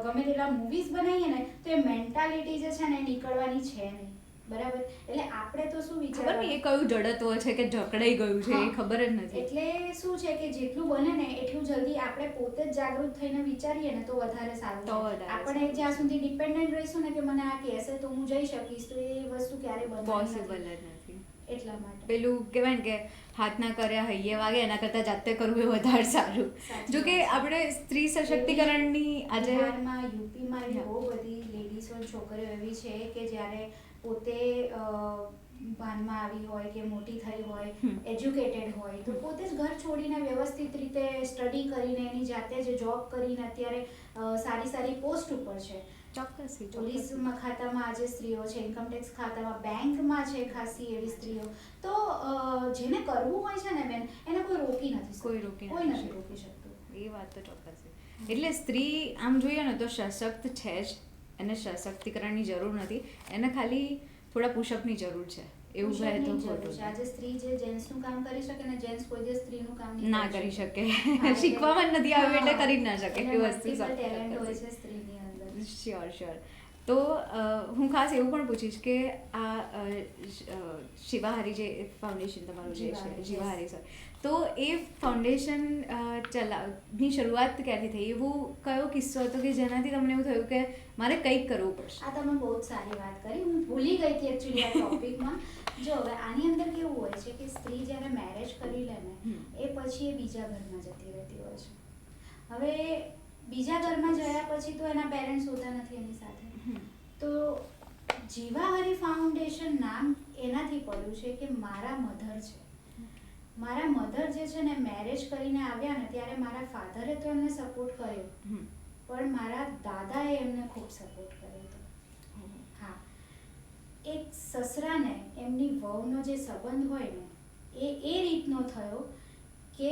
ગમે તેટલા મૂવીઝ બનાવીએ ને તો એ મેન્ટાલિટી જે છે ને એ નીકળવાની છે નહીં. બરાબર. એટલે આપણે તો શું વિચારવાનું, એ કયું જડત્વ છે કે જકડાઈ ગયું છે એ ખબર જ નથી. એટલે શું છે કે જેટલું બને ને એટલું જલ્દી આપણે પોતે જ જાગૃત થઈને વિચારીએ ને તો વધારે સારું. આપણે જ્યાં સુધી ડિપેન્ડન્ટ રહીશું ને કે મને આ કહેશે તો હું જઈ શકીશ, તો એ વસ્તુ ક્યારે પોસિબલ જ નથી. એટલા માટે પેલું કહેવાય ને કે હાથના કર્યા હૈયે વાગે, એના કરતાં જાતે કરવું એ વધારે સારું. જો કે આપણે સ્ત્રી સશક્તિકરણની આજે બિહારમાં, યુપીમાં બહુ બધી લેડીઝો, છોકરીઓ એવી છે કે જ્યારે પોતે ભાનમાં આવી હોય કે મોટી થઈ હોય, એજ્યુકેટેડ હોય, તો પોતે જ ઘર છોડીને વ્યવસ્થિત રીતે સ્ટડી કરીને એની જાતે જ જોબ કરીને અત્યારે સારી સારી પોસ્ટ ઉપર છે. ચોક્કસ. પોલીસ ખાતામાં આજે સ્ત્રીઓ છે, ઇન્કમટેક્સ ખાતામાં, બેંકમાં છે ખાસી એવી સ્ત્રીઓ. તો જેને કરવું હોય છે ને બેન, એને કોઈ રોકી નથી, કોઈ નથી રોકી શકતું. એ વાત તો ચોક્કસ છે. એટલે સ્ત્રી આમ જોઈએ ને તો સશક્ત છે જ, એને સશક્તિકરણની જરૂર નથી, એને ખાલી થોડા પુશઅપની જરૂર છે. એવું કહે તો ખોટું છે. આજે સ્ત્રી જે જેન્ટ્સનું કામ કરી શકે ને, જેન્ટ્સ કોઈ દિવસ સ્ત્રીનું કામ ના કરી શકે. શીખવામાં જ નથી આવ્યું એટલે કરી જ ના શકે. એ વસ્તુ ટેલેન્ટ હોય છે સ્ત્રીની અંદર. શ્યોર. તો હું ખાસ એવું પણ પૂછીશ કે આ શિવાહારી જે ફાઉન્ડેશન તમારું જે છે, જીવાહારી સર, તો એ ફાઉન્ડેશન ની શરૂઆત ક્યાંથી થઈ? એવું કયો કિસ્સો હતો કે જેનાથી તમને એવું થયું કે મારે કંઈક કરવું પડશે? આ તમે બહુ જ સારી વાત કરી. હું ભૂલી ગઈ હતી એકચ્યુઅલી આ ટોપિકમાં. જો હવે આની અંદર કેવું હોય છે કે સ્ત્રી જ્યારે મેરેજ કરી લે ને, એ પછી એ બીજા ઘરમાં જતી રહેતી હોય છે. હવે બીજા ઘરમાં ગયા પછી તો એના પેરેન્ટ્સ હોતા નથી એની સાથે. તો જીવાહારી ફાઉન્ડેશન નામ એનાથી પડ્યું છે કે મારા મધર છે. મારા મધર જે છે ને, મેરેજ કરીને આવ્યા ને ત્યારે મારા ફાધરે તો એમને સપોર્ટ કર્યો, પણ મારા દાદાએ એમને ખૂબ સપોર્ટ કર્યો હતો. હા, એક સસરાને એમની વહુનો જે સંબંધ હોય ને, એ રીતનો થયો કે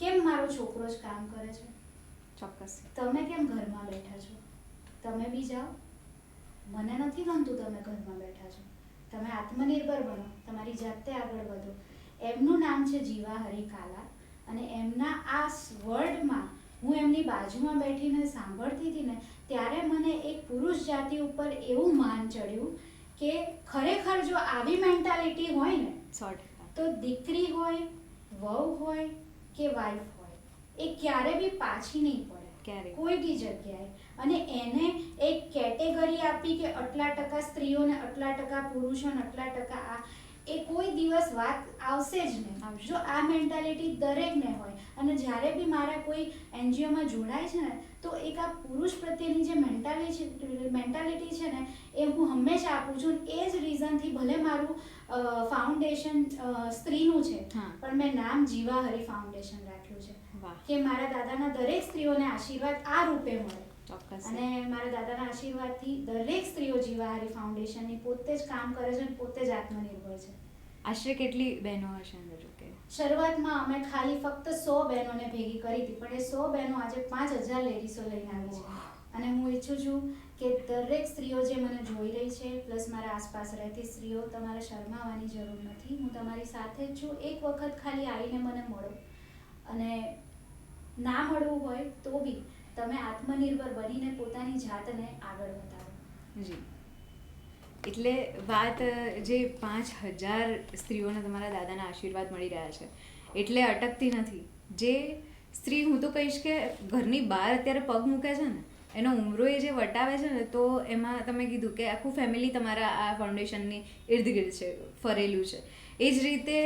કેમ મારો છોકરો જ કામ કરે છે, ચોક્કસ, તમે કેમ ઘરમાં બેઠા છો, તમે બી જાઓ, મને નથી ગમતું તમે ઘરમાં બેઠા છો, તમે આત્મનિર્ભર બનો, તમારી જાતે આગળ વધો. એમનું નામ છે જીવાહરી કાલા, અને એમના આ વર્ડમાં હું એમની બાજુમાં બેઠીને સાંભળતી હતી ને, ત્યારે મને એક પુરુષ જાતિ ઉપર એવું માન ચડ્યું કે ખરેખર જો આવી મેન્ટાલિટી હોય ને, તો દીકરી હોય, વહુ હોય કે વાઈફ હોય, એ ક્યારે બી પાછી નહીં પડે કોઈ બી જગ્યાએ. અને એને એક કેટેગરી આપી કે આટલા ટકા સ્ત્રીઓને, આટલા ટકા પુરુષોને, આટલા ટકા આ, એ કોઈ દિવસ વાત આવશે જ નહીં જો આ મેન્ટાલિટી દરેકને હોય. અને જ્યારે બી મારા કોઈ એનજીઓમાં જોડાય છે ને, તો એક આ પુરુષ પ્રત્યેની જે મેન્ટાલિટી છે ને, એ હું હંમેશા આપું છું. એ જ રીઝનથી ભલે મારું ફાઉન્ડેશન સ્ત્રીનું છે, પણ મેં નામ જીવાહરી ફાઉન્ડેશન રાખ્યું છે કે મારા દાદાના દરેક સ્ત્રીઓને આશીર્વાદ આ રૂપે મળે. અને મારા દાદાના આશીર્વાદથી દરેક સ્ત્રીઓ જીવાહારી ફાઉન્ડેશનની પોતે જ કામ કરે છે અને પોતે જ આત્મનિર્ભર છે. આશરે કેટલી બહેનો હશે અંદર? શરૂઆતમાં અમે ખાલી ફક્ત 100 બહેનોને ભેગી કરી હતી, પણ એ 100 બહેનો આજે 5000 લેડીઝો લઈને આવી છે. અને હું ઈચ્છું છું કે દરેક સ્ત્રીઓ જે મને જોઈ રહી છે, પ્લસ મારા આસપાસ રહેતી સ્ત્રીઓ, તમારે શરમાવાની જરૂર નથી. હું તમારી સાથે જ છું. એક વખત ખાલી આવીને મને મળો, અને ના મળવું હોય તો બી તમે આત્મનિર્ભર બનીને પોતાની જાતને આગળ વધારો. જી, એટલે વાત જે 5000 સ્ત્રીઓને તમારા દાદાના આશીર્વાદ મળી રહ્યા છે એટલે અટકતી નથી. જે સ્ત્રી, હું તો કહીશ કે ઘરની બહાર અત્યારે પગ મૂકે છે ને, એનો ઉમરો એ જે વટાવે છે ને, તો એમાં તમે કીધું કે આખું ફેમિલી તમારા આ ફાઉન્ડેશનની ઇર્દ ગિર્દ છે, ફરેલું છે. એ જ રીતે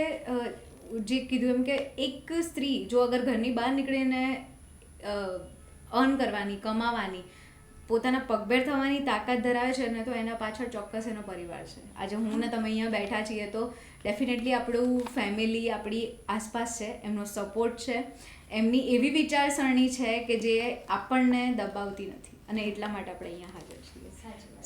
જે કીધું એમ કે એક સ્ત્રી જો અગર ઘરની બહાર નીકળીને અર્ન કરવાની, કમાવાની, પોતાના પગભેર થવાની તાકાત ધરાવે છે ને, તો એના પાછળ ચોક્કસ એનો પરિવાર છે. આજે હું ને તમે અહીંયા બેઠા છીએ તો ડેફિનેટલી આપણું ફેમિલી આપણી આસપાસ છે, એમનો સપોર્ટ છે, એમની એવી વિચારસરણી છે કે જે આપણને દબાવતી નથી, અને એટલા માટે આપણે અહીંયા હાજર છીએ.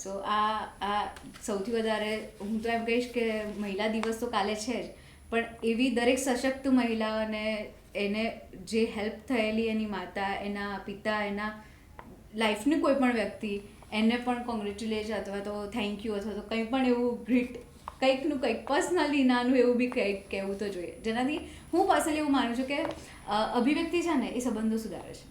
સો આ સૌથી વધારે હું તો એમ કહીશ કે મહિલા દિવસ તો કાલે છે જ, પણ એવી દરેક સશક્ત મહિલાઓને, એને જે હેલ્પ થયેલી એની માતા, એના પિતા, એના લાઈફની કોઈ પણ વ્યક્તિ, એને પણ કોંગ્રેચ્યુલેટ અથવા તો થેન્ક યુ અથવા તો કંઈ પણ એવું ગ્રીટ, કંઈકનું કંઈક પર્સનલી નાનું એવું બી કંઈક કહેવું તો જોઈએ, જેનાથી હું પર્સનલી એવું માનું છું કે અભિવ્યક્તિ છે ને એ સંબંધો સુધારે છે.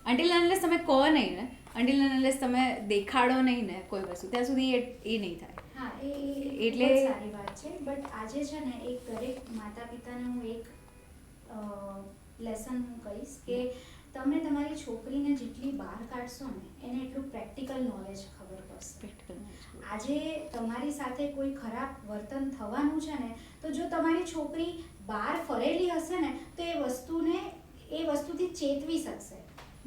અન્ટિલ અનલેસ તમે કહો નહીં ને, અન્ટિલ અનલેસ તમે દેખાડો નહીં ને કોઈ વસ્તુ, ત્યાં સુધી એ નહીં થાય. હા, એટલે સારી વાત છે. બટ આજે છે ને એક દરેક માતા પિતાને હું એક લેસન હું કહીશ કે તમે તમારી છોકરીને જેટલી બહાર કાઢશો ને, એને એટલું પ્રેક્ટિકલ નોલેજ ખબર પડશે. આજે તમારી સાથે કોઈ ખરાબ વર્તન થવાનું છે ને, તો જો તમારી છોકરી બહાર ફરેલી હશે ને, તો એ વસ્તુથી ચેતવી શકશે.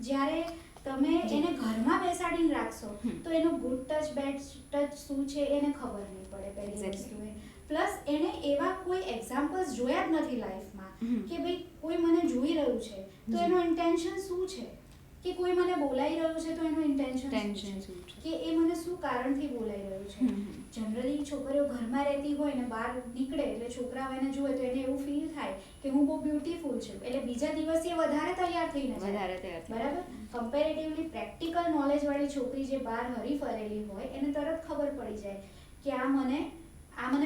જ્યારે તમે એને ઘરમાં બેસાડીને રાખશો તો એનું ગુડ ટચ બેડ ટચ શું છે એને ખબર નહીં પડે પહેલી વસ્તુ. પ્લસ એને એવા કોઈ એક્ઝામ્પલ્સ જોયા જ નથી લાઈફમાં કે ભાઈ કોઈ મને જોઈ રહ્યું છે તો એનું ઇન્ટેન્શન શું છે, કે કોઈ મને બોલાઈ રહ્યું છે તો એનું ઇન્ટેન્શન શું છે, કે એ મને શું કારણથી બોલાઈ રહ્યું છે. જનરલી છોકરીઓ ઘરમાં રહેતી હોય ને બહાર નીકળે એટલે છોકરાઓ એને જુએ તો એને એવું ફીલ થાય કે હું બહુ બ્યુટીફુલ છું, એટલે બીજા દિવસે એ વધારે તૈયાર થઈને જાય. બરાબર. કમ્પેરેટિવલી પ્રેક્ટિકલ નોલેજ વાળી છોકરી જે બહાર હરી ફરેલી હોય એને તરત ખબર પડી જાય કે આ મને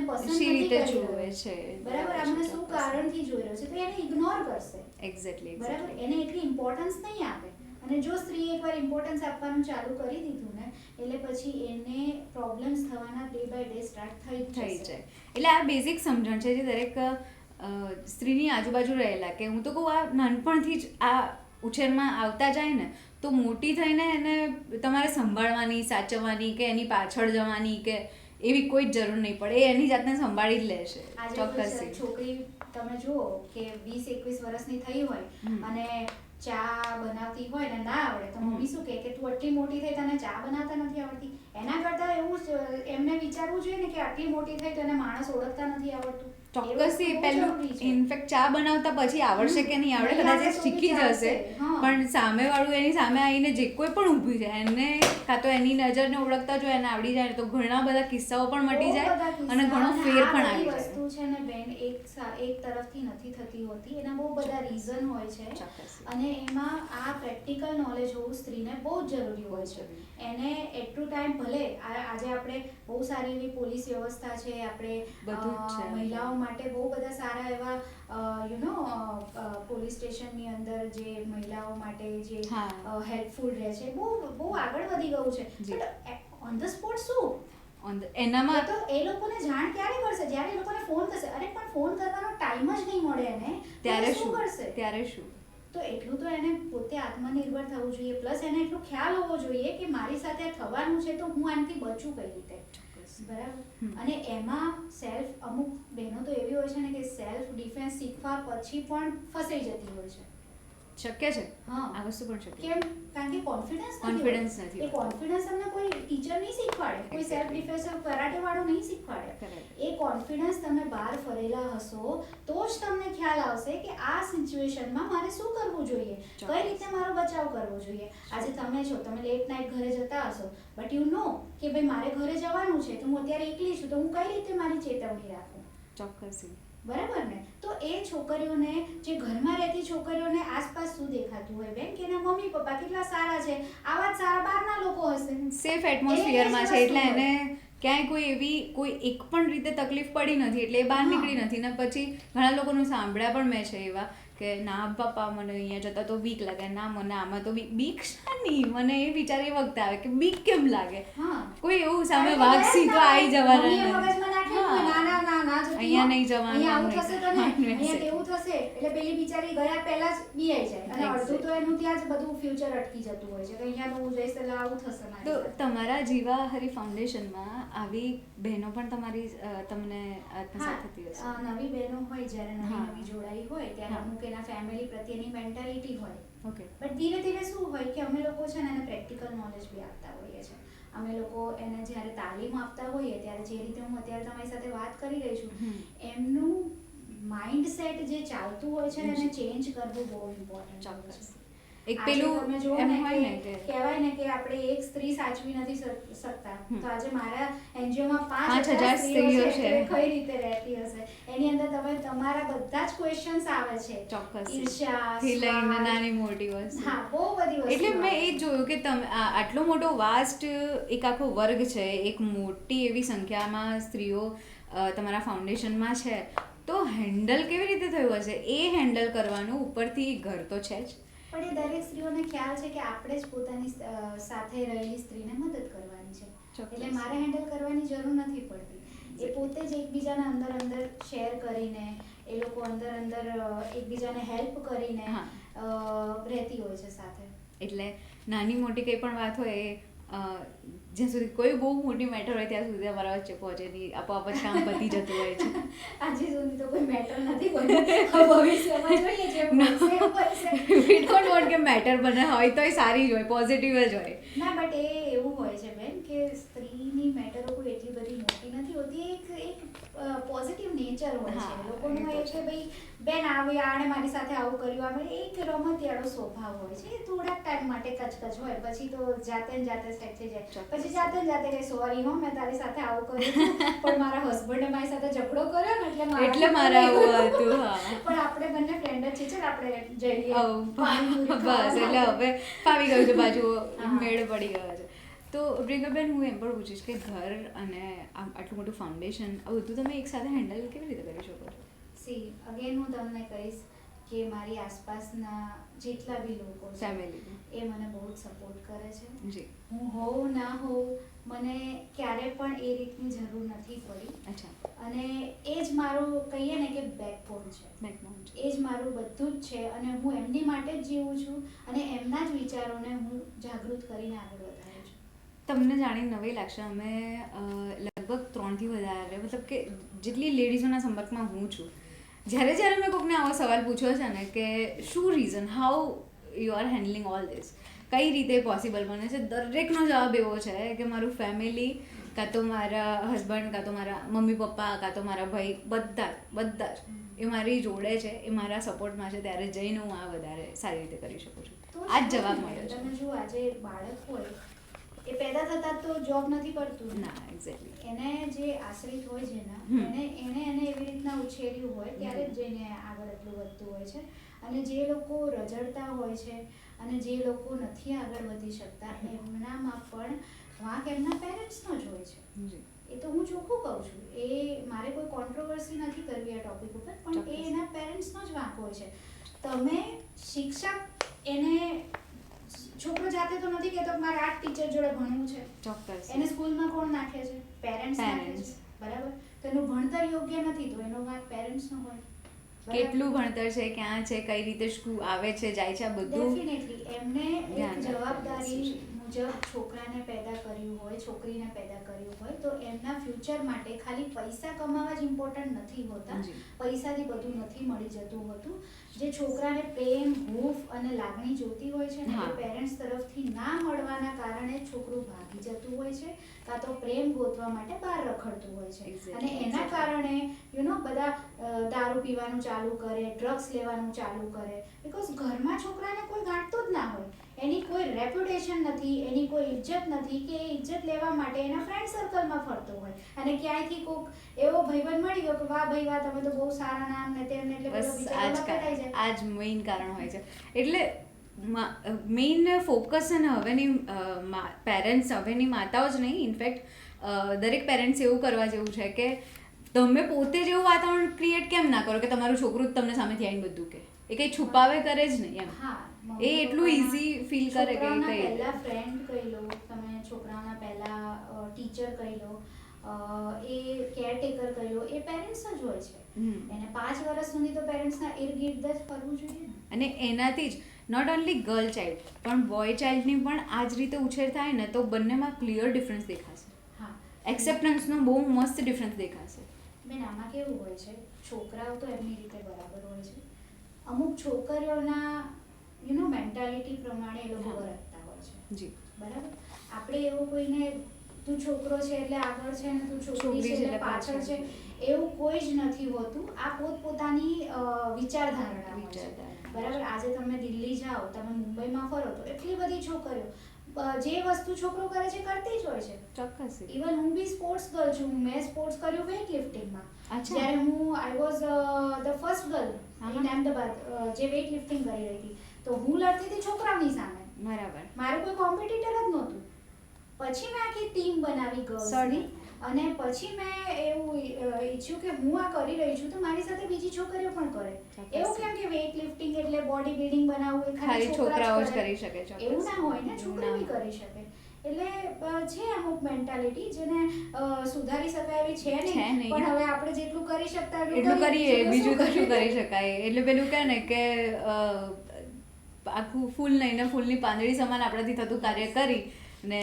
પસંદ નથી કરી રહ્યો છે, બરાબર, આ મને શું કારણથી જોઈ રહ્યો છે, તો એને ઇગ્નોર કરશે. એક્ઝેક્ટલી. બરાબર. એને એટલી ઇમ્પોર્ટન્સ નહીં આપે. અને જો સ્ત્રી એકવાર ઇમ્પોર્ટન્સ આપવાનું ચાલુ કરી દીધું ને એટલે પછી એને પ્રોબ્લેમ્સ થવાના ડે બાય ડે સ્ટાર્ટ થઈ જાય. એટલે આ બેઝિક સમજણ છે જે દરેક સ્ત્રીની આજુબાજુ રહેલા, કે હું તો કહું આ નાનપણથી જ આ ઉછેરમાં આવતા જાય ને તો મોટી થઈને એને તમારે સંભાળવાની, સાચવવાની કે એની પાછળ જવાની કે એવી કોઈ જ જરૂર નહીં પડે, એ એની જાતને સંભાળી જ લેશે. ચોક્કસ. છોકરી તમે જુઓ કે 20-21 વર્ષની થઈ હોય અને ચા બનાવતી હોય ને ના આવડે તો મમ્મી શું કહે કે તું આટલી મોટી થઈ તને ચા બનાવતા નથી આવડતી. એના કરતા એવું એમને વિચારવું જોઈએ ને કે આટલી મોટી થઈ તો એને માણસ ઓળખતા નથી આવડતું. ચોક્કસથી પહેલું ઇનફેક્ટ ચા બનાવતા પછી આવડશે કે નહીં આવડે, કદાચ એ શીખી જશે, પણ સામેવાળું એની સામે આવીને જે કોઈ પણ ઊભી જાય એને કાં તો એની નજરને ઓળખતા જો એને આવડી જાય તો ઘણા બધા કિસ્સાઓ પણ મટી જાય અને ઘણો ફેર પણ આવી જાય. વસ્તુ છે ને બેન એક તરફથી નથી થતી હોતી, એના બહુ બધા રીઝન હોય છે અને એમાં આ પ્રેક્ટિકલ નોલેજ હોવું સ્ત્રીને બહુ જ જરૂરી હોય છે. એને એટ ટુ ટાઈમ ભલે આજે આપણે બહુ સારી એવી પોલીસ વ્યવસ્થા છે, આપણે મહિલાઓ માટે બહુ બધા સારા એવા પોલીસ સ્ટેશનની અંદર જે મહિલાઓ માટે જે હેલ્પફુલ રહે છે, બહુ આગળ વધી ગયું છે. બટ ઓન ધ સ્પોટ શું એનામાં તો એ લોકોને જાણ ક્યારે કરશે જ્યારે એ લોકોને ફોન કરશે. અરે પણ ફોન કરવાનો ટાઈમ જ નહીં મળે એને, ત્યારે શું કરશે? ત્યારે શું? તો એટલું તો એને પોતે આત્મનિર્ભર થવું જોઈએ. પ્લસ એને એટલું ખ્યાલ હોવો જોઈએ કે મારી સાથે થવાનું છે તો હું આનાથી બચું કઈ રીતે. બરાબર. અને એમાં અમુક બહેનો તો એવી હોય છે ને કે સેલ્ફ ડિફેન્સ શીખવા પછી પણ ફસાઈ જતી હોય છે. શક્ય છે. હા, આ વસ્તુ પણ શક્ય. કેમ? કારણ કે કોન્ફિડન્સ નથી. એ કોન્ફિડન્સ તમને કોઈ ટીચર નહીં શીખવાડે, કોઈ સેલ્ફ ડિફેન્સ કરાટે વાળો નહીં શીખવાડે. એ કોન્ફિડન્સ તમે બહાર ફરેલા હશો તો જ તમને ખ્યાલ આવશે કે આ સિચ્યુએશનમાં મારે શું કરવું જોઈએ, કઈ રીતે મારો બચાવ કરવો જોઈએ. આજે તમે છો, તમે લેટ નાઇટ ઘરે જતા હશો, બટ યુ નો કે ભાઈ મારે ઘરે જવાનું છે તો હું અત્યારે એકલી છું તો હું કઈ રીતે મારી ચેતવણી રાખું. ચોક્કસ. બરાબર ને? તો એ છોકરીઓને, જે ઘરમાં રહેતી છોકરીઓને આસપાસ શું દેખાતું હોય બેન કે એના મમ્મી પપ્પા કેટલા સારા છે, આવા જ સારા બહારના લોકો હશે, સેફ એટમોસ્ફિયરમાં છે, એટલે એને ક્યાંય કોઈ એવી કોઈ એક પણ રીતે તકલીફ પડી નથી એટલે એ બહાર નીકળી નથી. ને પછી ઘણા લોકોનું સાંભળ્યા પણ મેં છે એવા કે ના પપ્પા મને અહીંયા જતા તો બીક લાગે, ના મને આમાં તો બીક શાની, મને એ વિચાર એ વખતે આવે કે બીક કેમ લાગે. કોઈ એવું સામે વાગસી તો આવી જવાના અહીંયા નહીં જવાનું, એવું થશે એટલે પેલી બિચારી ગયા પહેલા જ બીઆઈ જાય અને અડધું તો એનું ત્યાં જ બધું ફ્યુચર અટકી જતું હોય છે કે અહીંયા તો હું જઈશ એટલે આવું થશે. તો તમારા જીવા હરી ફાઉન્ડેશનમાં આવી બહેનો પણ તમને આત્મસાત થતી હશે? નવી બહેનો હોય જ્યારે નવી જોડાઈ હોય ત્યારે અમુક એના ફેમિલી પ્રત્યેની મેન્ટાલિટી હોય. ઓકે. બટ ધીરે ધીરે શું હોય કે અમે લોકો છે ને એને પ્રેક્ટિકલ નોલેજ બી આપતા હોઈએ છીએ. અમે લોકો એને જ્યારે તાલીમ આપતા હોઈએ ત્યારે જે રીતે હું અત્યારે તમારી સાથે વાત કરી રહી છું, એમનું માઇન્ડસેટ જે ચાલતું હોય છે એને ચેન્જ કરવું બહુ ઇમ્પોર્ટન્ટ છે. એક પેલું એમ હોય ને કે કહેવાય ને કે આપણે એક સ્ત્રી સાચવી નથી શકતા, તો આજે મારા એનજીઓમાં 5000 સ્ત્રીઓ છે, કઈ રીતે રહેતી હશે એની અંદર તમે તમારા બધા જ ક્વેશ્ચન્સ આવે છે. ચોક્કસ. ઈર્ષ્યા થી લઈને નાની મોટી વસ્તુ. હા, બહુ બધી વસ્તુ. એટલે મેં એ જોયું કે તમે આટલો મોટો વાસ્ટ એક આખો વર્ગ છે, એક મોટી એવી સંખ્યામાં સ્ત્રીઓ તમારા ફાઉન્ડેશનમાં છે, તો હેન્ડલ કેવી રીતે થયું હશે? એ હેન્ડલ કરવાનું ઉપરથી ઘર તો છે જ, પણ એ દરેક સ્ત્રીઓને ખ્યાલ છે કે આપણે જ પોતાની સાથે રહેલી સ્ત્રીને મદદ કરવાની છે, એટલે મારે હેન્ડલ કરવાની જરૂર નથી પડતી. એ પોતે જ એકબીજાના અંદર શેર કરીને એ લોકો અંદર એકબીજાને હેલ્પ કરીને રહેતી હોય છે સાથે. એટલે નાની મોટી કંઈ પણ વાત હોય એ જ્યાં સુધી કોઈ બહુ મોટી મેટર હોય ત્યાં સુધી અમારા વચ્ચે પહોંચે નહીં, આપોઆપ જ કામ પતી જતું હોય છે. આજે સુધી તો કોઈ મેટર નથી બન્યું, ભવિષ્યમાં જોઈએ જે બનશે એવું બનશે. વી ડોન્ટ વોન્ટ કે મેટર બને, હોય તોય સારી જ હોય, પોઝિટિવ જ હોય. ના બટ એ એવું હોય છે બેન કે સ્ત્રીની મેટરો કોઈ એટલી બધી મોટી નથી હોતી, એક પોઝિટિવ નેચર હોય છે લોકોનું, એ કે ભાઈ બેન આવી આણે મારી સાથે આવું કર્યું, આપણે એક રમતિયાળો સ્વભાવ હોય છે. થોડાક ટાઈમ માટે કચકચ હોય, પછી તો જાતે ને જાતે સેટ થઈ જાય, પછી જાતે ને જાતે કે સોરી હો મેં તારી સાથે આવું કર્યું પણ મારા હસબન્ડે મારી સાથે ઝઘડો કર્યો ને એટલે મારા આવું હતું. હા, પણ આપણે બંને ફ્રેન્ડ જ છીએ, ચાલ આપણે જઈએ બસ એટલે હવે ફાવી ગયું છે, બાજુ મેળ પડી ગયો છે. તો પ્રિયંકાબેન, હું એમ પણ પૂછીશ કે ઘર અને આટલું મોટું ફાઉન્ડેશન આ બધું તમે એક સાથે હેન્ડલ કેવી રીતે કરી શકો છો? સી અગેન હું તમને કહીશ કે મારી આસપાસના જેટલા બી લોકો છે ફેમિલી એ મને બહુ જ સપોર્ટ કરે છે. જી. હું હોઉં ના હોઉં, મને ક્યારે પણ એ રીતની જરૂર નથી પડી. અચ્છા. અને એ જ મારું કહીએ ને કે બેકબોન છે, એ જ મારું બધું જ છે. અને હું એમની માટે જ જીવું છું અને એમના જ વિચારોને હું જાગૃત કરીને આગળ વધારું છું. તમને જાણીને નવી લાગશે, અમે લગભગ 3થી વધારે, મતલબ કે જેટલી લેડીઝોના સંપર્કમાં હું છું, જ્યારે મેં કોઈકને આવો સવાલ પૂછ્યો છે ને કે શું reason, how you are handling all this, કઈ રીતે પોસિબલ બને છે, દરેકનો જવાબ એવો છે કે મારું ફેમિલી, કાં તો મારા હસબન્ડ, કાં તો મારા મમ્મી પપ્પા, કાં તો મારા ભાઈ, બધા જ એ મારી જોડે છે, એ મારા સપોર્ટમાં છે, ત્યારે જઈને હું આ વધારે સારી રીતે કરી શકું છું. આ જ જવાબ મળ્યો છે. તમે જો આજે બાળક હોય એ પેદા થતા તો જોબ નથી કરતું. ના, એક્ઝેક્ટલી. એને જે આશ્રિત હોય જેના, એને એવી રીતના ઉછેર્યું હોય ત્યારે જ જઈને આગળ એટલું વધતું હોય છે. અને જે લોકો રજડતા હોય છે અને જે લોકો નથી આગળ વધી શકતા, એમનામાં પણ વાંક એમના પેરેન્ટ્સનો જ હોય છે. એ તો હું ચોખ્ખું કહું છું, એ મારે કોઈ કોન્ટ્રોવર્સી નથી કરવી આ ટોપિક ઉપર, પણ એ એના પેરેન્ટ્સનો જ વાંક હોય છે. તમે શિક્ષક, એને છોકરો જાતે તો નથી કહેતો કે મારે આ ટીચર જોડે ભણવું છે. ચોક્કસ. એને સ્કૂલમાં કોણ નાખે છે? પેરેન્ટ્સ નાખે છે, બરાબર? તો એનું ભણતર યોગ્ય નથી તો એનો વાંક પેરેન્ટ્સનો હોય. કેટલું ભણતર છે, ક્યાં છે, કઈ રીતે સ્કૂલ આવે છે, જાય છે, બધું ડેફિનેટલી એમને એક જવાબદારી મુજબ છોકરાને પેદા કર્યું હોય, છોકરીને પેદા કર્યું હોય, તો એમના ફ્યુચર માટે ખાલી પૈસા કમાવા જ ઇમ્પોર્ટન્ટ નથી હોતા, પૈસાથી બધું નથી મળી જતું હોતું. જે છોકરાને પ્રેમ, હૂંફ અને લાગણી જોતી હોય છે ને, એ પેરેન્ટ્સ તરફથી ના મળવાના કારણે છોકરું ભાગી જતું હોય છે, કાં તો પ્રેમ ગોતવા માટે બહાર રખડતું હોય છે. અને એના કારણે બધા દારૂ પીવાનું ચાલુ કરે, ડ્રગ્સ લેવાનું ચાલુ કરે, બીકોઝ ઘરમાં છોકરાને કોઈ ગાંઠતું જ ના હોય, એની કોઈ રેપ્યુટેશન નથી, એની કોઈ ઇજ્જત નથી કે એ ઇજ્જત લેવા માટે એના ફ્રેન્ડ સર્કલમાં ફરતો હોય. અને ક્યાંયથી કોઈક એવો ભાઈબંધ મળી ગયો કે વાહ ભાઈ વાહ, તમે તો બહુ સારા નામ ને તેમને, એટલે બધો વિચાર લપેટાઈ જાય. આ જ મેઇન કારણ હોય છે. એટલે મેઇન ફોકસ છે ને હવેની પેરેન્ટ્સ, હવેની માતાઓ જ નહીં, ઇનફેક્ટ દરેક પેરેન્ટ્સ એવું કરવા જેવું છે કે તમે પોતે જેવું વાતાવરણ ક્રિએટ કેમ ના કરો કે તમારું છોકરું જ તમને સામેથી આવીને બધું કે એ કંઈ છુપાવે કરે જ નહીં એમ. એ એટલું ઇઝી ફીલ કરે કે પહેલા ફ્રેન્ડ કહી લો તમે, છોકરાઓના પહેલા ટીચર કહી લો, એ કેરટેકર કહી લો, એ પેરેન્ટ્સ જ હોય છે. એને 5 વર્ષ સુધી તો પેરેન્ટ્સના ઇર્દ-ગિર્દ જ ફરવું જોઈએ. અને એનાથી જ નોટ ઓનલી ગર્લ ચાઇલ્ડ પણ બોય ચાઇલ્ડની પણ આ જ રીતે ઉછેર થાય ને તો બંનેમાં ક્લિયર ડિફરન્સ દેખાશે. હા, એક્સેપ્ટન્સનો બહુ મસ્ત ડિફરન્સ દેખાશે. બેન આમાં કેવું હોય છે, છોકરાઓ તો એમની રીતે બરાબર હોય છે, અમુક છોકરીઓના મેન્ટાલિટી પ્રમાણે એ લોકો વર્તતા હોય છે. જી. બરાબર? આપણે એવું કોઈને તું છોકરો છે એટલે આગળ છે ને તું છોકરી છે એટલે પાછળ છે એવું કોઈ જ નથી હોતું. આ પોતપોતાની વિચારધારણા હોય છે. બરાબર? આજે તમે દિલ્હી જાઓ, તમે મુંબઈમાં ફરો તો એટલી બધી છોકરીઓ જે વસ્તુ છોકરો કરે છે કરતી જ હોય છે. ચોક્કસ. ઇવન હું બી સ્પોર્ટ્સ ગર્લ છું. મેં સ્પોર્ટ્સ કર્યું વેઇટ લિફ્ટિંગમાં. જ્યારે હું I was the first girl in Ahmedabad જે વેઇટ લિફ્ટિંગ કરી રહી હતી, તો હું લડતી હતી છોકરાઓની સામે. બરાબર. મારું કોઈ કોમ્પિટિટર જ નહોતું. પછી મેં આખી ટીમ બનાવી ગર્લ્સની, અને પછી મેં એવું ઈચ્છ્યું કે હું આ કરી રહી છું તો મારી સાથે બીજી છોકરીઓ પણ કરે. એવું કેમ કે વેઇટ લિફ્ટિંગ એટલે બોડી બિલ્ડિંગ બનાવવું એ ખાલી છોકરાઓ જ કરી શકે? એવું ના હોય ને, છોકરી બી કરી શકે. એટલે છે અમુક મેન્ટાલિટી જેને સુધારી શકાય એવી છે નહીં, પણ હવે આપણે જેટલું કરી શકતા એટલું કરીએ, બીજું તો શું કરી શકાય. એટલે પેલું કહે ને કે આખું ફૂલ નહીં ને ફૂલની પાંદડી સમાન આપણાથી થતું કાર્ય કરી ને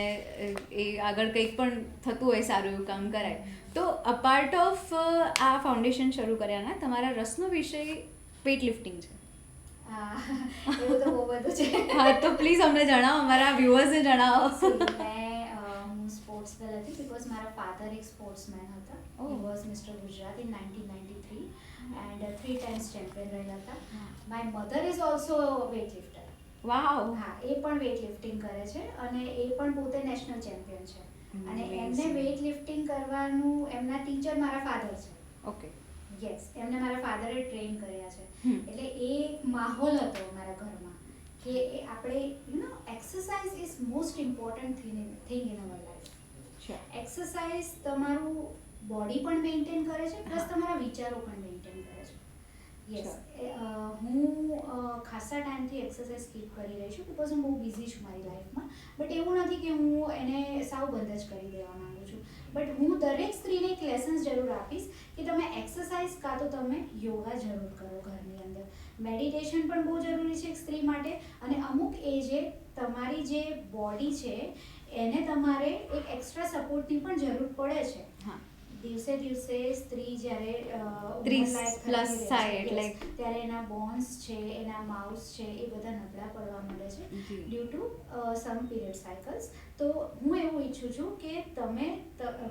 એ આગળ કંઈક પણ થતું હોય સારું એવું કામ કરાય. તો અપાર્ટ ઓફ આ ફાઉન્ડેશન શરૂ કર્યાના તમારા રસનો વિષય વેઇટ લિફ્ટિંગ છે. એવું તો બહુ બધું છે. હા, તો પ્લીઝ અમને જણાવો, અમારા વ્યુઅર્સને જણાવો. હું સ્પોર્ટ્સ ગર્લ હતી બિકોઝ મારા ફાધર એક સ્પોર્ટ્સમેન હતા. He was mister Gujarat in 1993 and 3 times champion રહેલા હતા. My mother is also weightlifter. Wow. હા, એ પણ વેઇટ લિફ્ટિંગ કરે છે અને એ પણ પોતે નેશનલ ચેમ્પિયન છે. અને એમને વેઇટ લિફ્ટિંગ કરવાનું એમના ટીચર મારા ફાધર છે. ઓકે. યસ, એમને મારા ફાધરે ટ્રેન કર્યા છે. એટલે એ માહોલ હતો મારા ઘરમાં કે આપણે exercise is most important thing in our life. Exercise તમારું બોડી પણ મેન્ટેન કરે છે પ્લસ તમારા વિચારો પણ મેન્ટેન કરે છે. યસ, હું ખાસા ટાઈમથી એક્સરસાઇઝ સ્કીપ કરી રહી છું બિકોઝ હું બહુ બિઝી છું મારી લાઈફમાં. બટ એવું નથી કે હું એને સાવ બંધ જ કરી દેવા માંગુ છું. બટ હું દરેક સ્ત્રીને એક લેસન્સ જરૂર આપીશ કે તમે એક્સરસાઇઝ કાં તો તમે યોગા જરૂર કરો ઘરની અંદર. મેડિટેશન પણ બહુ જરૂરી છે એક સ્ત્રી માટે. અને અમુક એજે તમારી જે બોડી છે એને તમારે એક એક્સ્ટ્રા સપોર્ટની પણ જરૂર પડે છે. દિવસે દિવસે સ્ત્રી જ્યારે 30+ થાય ત્યારે એના બોન્સ છે, એના માઉસ છે, એ બધા નબળા પડવા માંડે છે due to some period cycles. તો હું એવું ઈચ્છું છું કે તમે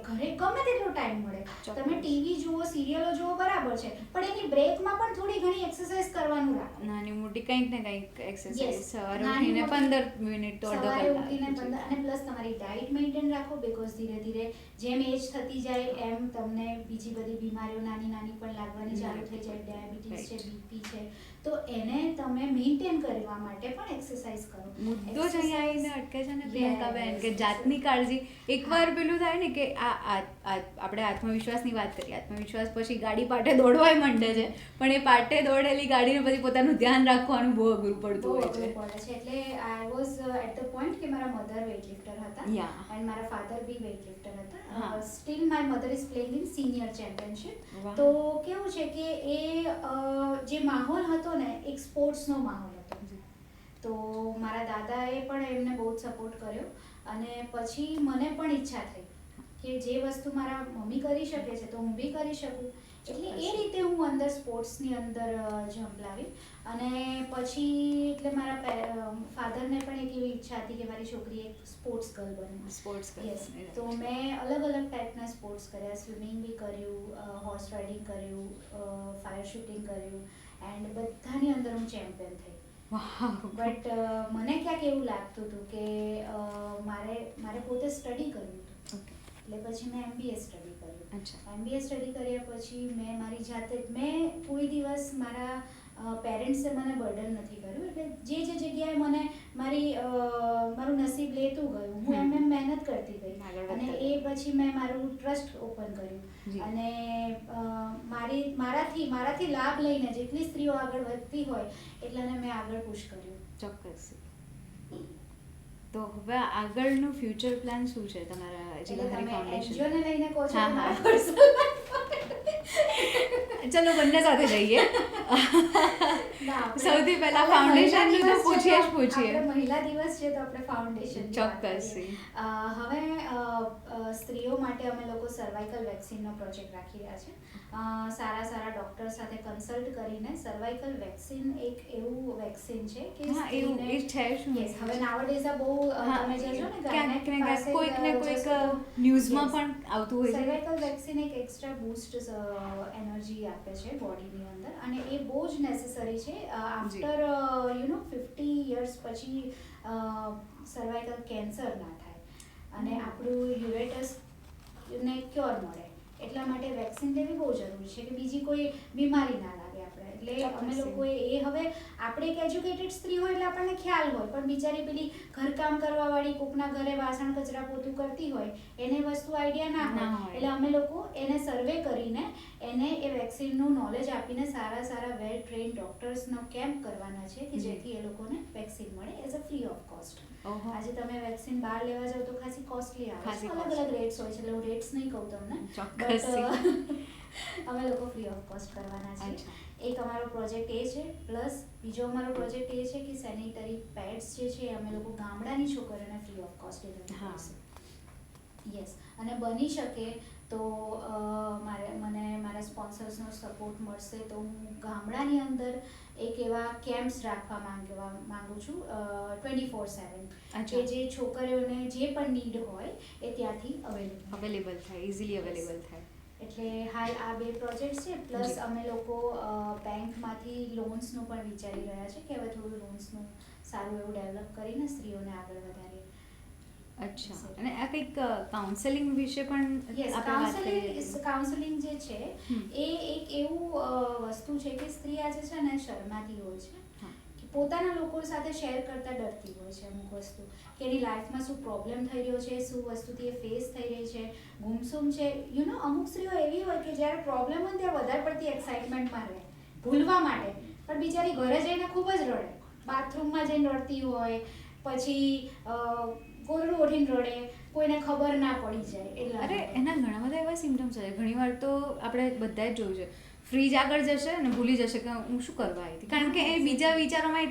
ઘરે ગમે તેટલો ટાઈમ મળે તમે ટીવી જુઓ, સિરિયલો જુઓ, બરાબર છે, પણ એની બ્રેકમાં પણ થોડી ઘણી એક્સરસાઇઝ કરવાનું રાખો. નાની મોટી કંઈક ને કંઈક એક્સરસાઇઝ સવારે ઉઠીને 15 મિનિટ તો અડધો કલાક અને પ્લસ તમારી ડાયટ મેન્ટેન રાખો બિકોઝ ધીરે ધીરે જેમ એજ થતી જાય એમ તમને બીજી બધી બીમારીઓ નાની નાની પણ લાગવાની ચાલુ થઈ જાય. ડાયાબિટીસ છે, બીપી છે, તો એને તમે મેન્ટેન કરવા માટે પણ એક્સરસાઇઝ કરો. મુદ્દો જ અહીંયા આવીને અટકે છે ને પ્રિયંકાબેન કે જાતની કાળજી. એકવાર પેલું થાય ને કે આપણે આત્મવિશ્વાસની વાત કરીએ, આત્મવિશ્વાસ પછી ગાડી પાટે દોડવાય માંડે છે, પણ એ પાટે દોડેલી ગાડીને પછી પોતાનું ધ્યાન રાખવાનું બહુ અઘરું પડતું હોય છે. એટલે I was at the point કે મારા મધર વેઇટ લિફ્ટર હતા એન્ડ મારા ફાધર બી વેઇટ લિફ્ટર હતા. Still my mother is playing in senior championship. તો કેવું છે કે એ જે માહોલ હતો ને એક સ્પોર્ટ્સનો માહોલ હતો. તો મારા દાદાએ પણ એમને બહુ જ સપોર્ટ કર્યો અને પછી મને પણ ઈચ્છા થઈ કે જે વસ્તુ મારા મમ્મી કરી શકે છે તો હું બી કરી શકું. એટલે એ રીતે હું અંદર સ્પોર્ટ્સની અંદર ઝંપલાવી. અને પછી એટલે મારા ફાધરને પણ એક એવી ઈચ્છા હતી કે મારી છોકરી એક સ્પોર્ટ્સ ગર્લ બને. સ્પોર્ટ્સ યસ, તો મેં અલગ અલગ ટાઈપના સ્પોર્ટ્સ કર્યા. સ્વિમિંગ બી કર્યું, હોર્સ રાઇડિંગ કર્યું, ફાયર શૂટિંગ કર્યું એન્ડ બધાની અંદર હું ચેમ્પિયન થઈ. બટ મને ક્યાંક એવું લાગતું હતું કે મારે પોતે સ્ટડી કરવું હતું. એટલે પછી મેં MBA સ્ટડી કર્યું. MBA સ્ટડી કર્યા પછી મેં મારી જાતે મેં કોઈ દિવસ મારા પેરેન્ટ્સે મને બર્ડન નથી કર્યું. એટલે જે જગ્યાએ મને મારું નસીબ લેતું ગયું હું એમ મહેનત કરતી ગઈ. અને એ પછી મેં મારું ટ્રસ્ટ ઓપન કર્યું અને મારાથી લાભ લઈને જેટલી સ્ત્રીઓ આગળ વધતી હોય એટલાને મેં આગળ પુશ કર્યું. ચોક્કસ. તો હવે આગળનું ફ્યુચર પ્લાન શું છે તમારા જીવાહરી ફાઉન્ડેશન? એનજીઓને લઈને કહો છો? ચલો બંને સાથે જઈએ. સૌથી પહેલા ફાઉન્ડેશનનું તો પૂછીએ. મહિલા દિવસ છે તો આપણે ફાઉન્ડેશન ચોક્કસ. હવે સ્ત્રીઓ માટે અમે લોકો સર્વાઇકલ વેક્સિનનો પ્રોજેક્ટ રાખી રહ્યા છે. સારા ડોક્ટર સાથે કન્સલ્ટ કરીને સર્વાઇકલ વેક્સિન એક એવું વેક્સિન છે કે હવે નાવડેઝ બહુ તમે જજો ને ક્યાંક કોઈક ને કોઈક ન્યૂઝમાં પણ આવતું હોય છે. સર્વાઇકલ વેક્સિન એક એક્સ્ટ્રા બૂસ્ટ એનર્જી આપે છે બોડીની અંદર અને એ બહુ જ નેસેસરી છે. આફ્ટર 50 years પછી સર્વાઇકલ કેન્સર ના થાય અને આપણું યુરેટસને ક્યોર મળે. એટલા માટે વેક્સિન લેવી બહુ જરૂરી છે કે બીજી કોઈ બીમારી ના લાગે આપણે. એટલે અમે લોકોએ એ હવે આપણે એક એજ્યુકેટેડ સ્ત્રી હોય એટલે આપણને ખ્યાલ હોય, પણ બિચારી પેલી ઘરકામ કરવાવાળી કોકના ઘરે વાસણ કચરા પોતું કરતી હોય એને વસ્તુ આઈડિયા ના હોય. એટલે અમે લોકો એને સર્વે કરીને એને એ વેક્સિનનું નોલેજ આપીને સારા વેલ ટ્રેન ડોક્ટર્સનો કેમ્પ કરવાના છે કે જેથી એ લોકોને વેક્સિન મળે as a free of cost. આજે તમે વેક્સિન બહાર લેવા જાવ તો ખાસી કોસ્ટલી આવે છે. અલગ અલગ રેટ્સ હોય છે એટલે હું રેટ્સ નહીં કહું તમને. અમે લોકો ફ્રી ઓફ કોસ્ટ કરવાના છે. એક અમારો પ્રોજેક્ટ એ છે, પ્લસ બીજો અમારો પ્રોજેક્ટ એ છે કે સેનિટરી પેડ્સ જે છે અમે લોકો ગામડાની છોકરીઓને ફ્રી ઓફ કોસ્ટ ડિલિવરી કરીશું. યસ, અને બની શકે તો મને મારા સ્પોન્સર્સનો સપોર્ટ મળશે તો હું ગામડાની અંદર એક એવા કેમ્પ્સ રાખવા માંગુ છું 24/7 કે જે છોકરીઓને જે પણ નીડ હોય એ ત્યાંથી અવેલેબલ થાય, ઇઝીલી અવેલેબલ થાય. એટલે હાલ આ 2 પ્રોજેક્ટ છે, પ્લસ અમે લોકો બેંકમાંથી લોન્સનું પણ વિચારી રહ્યા છે કે હવે થોડું લોન્સનું સારું એવું ડેવલપ કરીને સ્ત્રીઓને આગળ વધારીએ. અચ્છા, અને આ કંઈક કાઉન્સેલિંગ વિશે પણ કાઉન્સેલિંગ જે છે એ એક એવું વસ્તુ છે કે સ્ત્રી આજે છે ને શરમાતી હોય છે કે પોતાના લોકો સાથે શેર કરતા ડરતી હોય છે અમુક વસ્તુ, કે એની લાઈફમાં શું પ્રોબ્લેમ થઈ રહ્યો છે, શું વસ્તુથી એ ફેસ થઈ રહી છે, ગુમસુમ છે. અમુક સ્ત્રીઓ એવી હોય કે જ્યારે પ્રોબ્લેમ હોય ત્યારે વધારે પડતી એક્સાઇટમેન્ટમાં રહે ભૂલવા માટે, પણ બિચારી ઘરે જઈને ખૂબ જ રડે, બાથરૂમમાં જઈને રડતી હોય, પછી ગોદડું ઓઢીને રડે, કોઈને ખબર ના પડી જાય. એટલે અરે એના ઘણા બધા એવા સિમ્ટમ્સ હોય. ઘણીવાર તો આપણે બધા જ જોયું છે, ફ્રીજ આગળ જશે અને ભૂલી જશે કે હું શું કરવા આવી હતી, કારણ કે એ બીજા વિચારોમાં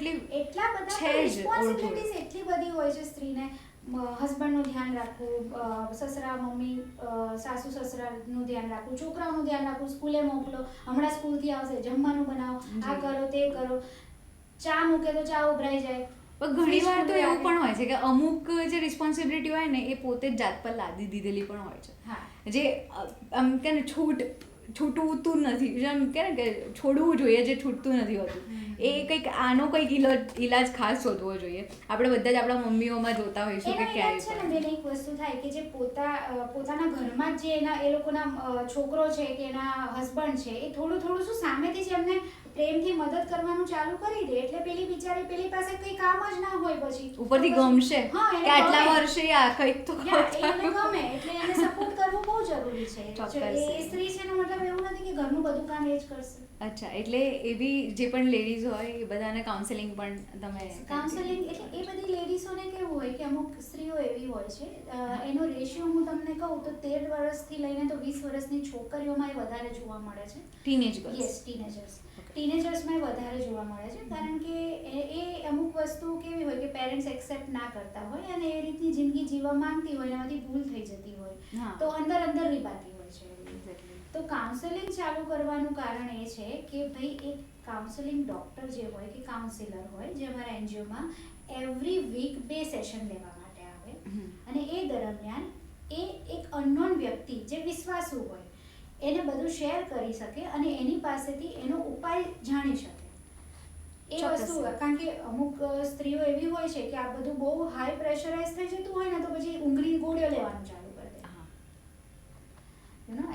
એટલા બધા રિસ્પોન્સિબિલિટીઝ એટલી બધી હોય છે સ્ત્રીને. હસબન્ડનું ધ્યાન રાખવું, સસરા મમ્મી સાસુ સસરાનું ધ્યાન રાખવું, છોકરાઓનું ધ્યાન રાખવું, સ્કૂલે મોકલો, હમણાં સ્કૂલથી આવશે, જમવાનું બનાવો, આ કરો તે કરો, ચા મૂકે તો ચા ઉભરાઈ જાય. પણ ઘણીવાર તો એવું પણ હોય છે કે અમુક જે રિસ્પોન્સિબિલિટી હોય ને એ પોતે જ જાત પર લાદી દીધેલી પણ હોય છે, જે આમ કે ને છૂટતું નથી, જેમ કે ને કે છોડવું જોઈએ જે છૂટતું નથી હોતું. એ કંઈક આનો કંઈક ઈલાજ ખાસ શોધવો જોઈએ. આપણે બધા જ આપણા મમ્મીઓમાં જોતા હોઈશું કે ક્યાંય છે ને બેન એક વસ્તુ થાય કે જે પોતાના ઘરમાં જ જે એ લોકોના છોકરો છે કે એના હસબન્ડ છે એ થોડું શું સામેથી જ એમને પ્રેમથી મદદ કરવાનું ચાલુ કરી દે, એટલે પેલી બિચારી પેલી પાસે કંઈ કામ જ ના હોય, પછી ઉપરથી ગમશે કે આટલા વર્ષે આ કંઈક તો એને ગમે, એટલે એને સપોર્ટ કરવો બહુ જરૂરી છે. એ સ્ત્રી છે એનો મતલબ એવું નથી કે ઘરનું બધું કામ એ જ કરશે. અચ્છા, એટલે એવી જે પણ લેડીઝ હોય એ બધાને કાઉન્સેલિંગ પણ તમે કાઉન્સેલિંગ એટલે એ બધી લેડીઝોને કેવું હોય કે અમુક સ્ત્રીઓ એવી હોય છે, એનો રેશિયો હું તમને કહું તો 13 વર્ષથી લઈને તો 20 વર્ષની છોકરીઓમાં એ વધારે જોવા મળે છે. ટીનેજર્સમાં વધારે જોવા મળે છે, કારણ કે એ અમુક વસ્તુ કેવી હોય કે પેરેન્ટ્સ એક્સેપ્ટ ના કરતા હોય અને એ રીતની જિંદગી જીવવા માંગતી હોય, એનામાંથી ભૂલ થઈ જતી હોય, તો અંદર રીબાતી હોય છે. તો કાઉન્સેલિંગ ચાલુ કરવાનું કારણ એ છે કે ભાઈ એક કાઉન્સેલિંગ ડૉક્ટર જે હોય કે કાઉન્સિલર હોય જે અમારા એનજીઓમાં એવરી વીક 2 સેશન લેવા માટે આવે, અને એ દરમિયાન એ એક અનનોન વ્યક્તિ જે વિશ્વાસુ હોય એને બધું શેર કરી શકે અને એની પાસેથી એનો ઉપાય જાણી શકે. એ વસ્તુ, કારણ કે અમુક સ્ત્રીઓ એવી હોય છે કે આ બધું બહુ હાઈ પ્રેશરાઇઝ થઈ જતું હોય ને તો પછી ઊંઘની ગોળીઓ લેવાનું ચાલુ કરી દે.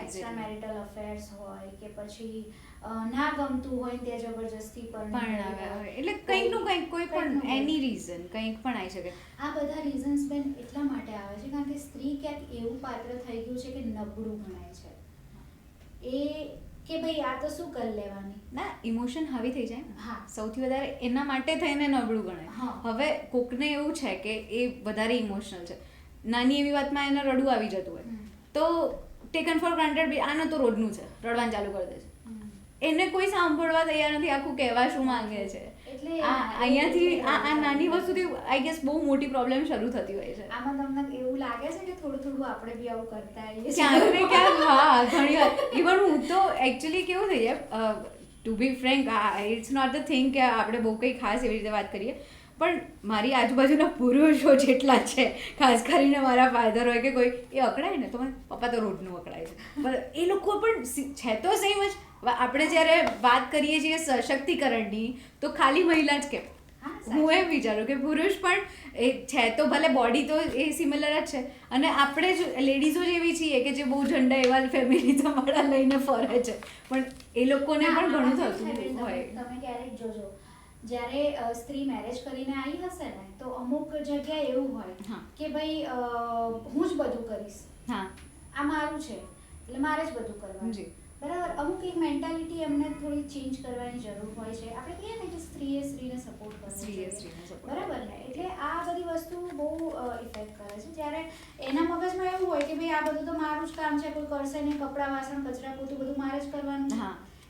એક્સ્ટ્રા મેરિટલ અફેર્સ હોય કે પછી ના ગમતું હોય તે જબરજસ્તી પરણાવે હોય, એટલે કંઈકનું કંઈક કોઈ પણ એની રીઝન કંઈક પણ આવી શકે. આ બધા રીઝન્સ બેન એટલા માટે આવે છે કારણ કે સ્ત્રી ક્યાંક એવું પાત્ર થઈ ગયું છે કે નબળું ગણાય છે. એ કે ભાઈ આ તો શું કરી લેવાની, ના ઇમોશન હાવી થઈ જાય. હા, સૌથી વધારે એના માટે થઈને નબળું ગણાય. હવે કોકને એવું છે કે એ વધારે ઇમોશનલ છે, નાની એવી વાતમાં એને રડવું આવી જતું હોય તો ટેકન ફોર ગ્રાન્ટેડ આને તો રોજનું છે, રડવાનું ચાલુ કરી દે છે, એને કોઈ સાંભળવા તૈયાર નથી, આખું કહેવા શું માંગે છે. એટલે અહીંયાથી આ નાની વસ્તુથી આઈ ગેસ બહુ મોટી પ્રોબ્લેમ શરૂ થતી હોય છે. આમાં તમને એવું લાગે છે કે થોડું આપણે બી આવું કરતા આવીએ ક્યાંક ને ક્યાંક. હા, ઘણી વાર ઇવન હું તો એકચ્યુઅલી કેવું થઈ જાય, to be frank, it's not the thing કે આપણે બહુ કંઈ ખાસ એવી રીતે વાત કરીએ, પણ મારી આજુબાજુના પુરુષો જેટલા છે, ખાસ કરીને મારા ફાધર હોય કે કોઈ, એ અકળાય ને તો મને પપ્પા તો રોજનું અકળાય છે, પણ એ લોકો પણ છે તો સેમ જ. આપણે જ્યારે વાત કરીએ છીએ સશક્તિકરણની તો ખાલી મહિલા જ કેમ, હું એમ વિચારું કે પુરુષ પણ એ છે તો ભલે બોડી તો એ સિમિલર જ છે, અને આપણે જ લેડીઝો જ એવી છીએ કે જે બહુ ઝંડા એવા ફેમિલી તમારા લઈને ફરે છે, પણ એ લોકોને પણ ઘણું થતું હોય. તમે ક્યારેક જોજો જ્યારે સ્ત્રી મેરેજ કરીને આવી હશે ને તો અમુક જગ્યાએ એવું હોય કે ભાઈ હું જ બધું કરીશ, આ મારું છે એટલે મારે જ બધું કરવાનું, બરાબર. અમુક એક મેન્ટાલિટી એમને થોડી ચેન્જ કરવાની જરૂર હોય છે. આપણે કહીએ ને કે સ્ત્રીએ સ્ત્રીને સપોર્ટ કરવો જોઈએ, બરાબર ને. એટલે આ બધી વસ્તુ બહુ ઇફેક્ટ કરે છે. જ્યારે એના મગજમાં એવું હોય કે ભાઈ આ બધું તો મારું જ કામ છે, કોઈ કરશે નહીં, કપડાં વાસણ કચરા પોતું બધું મારે જ કરવાનું,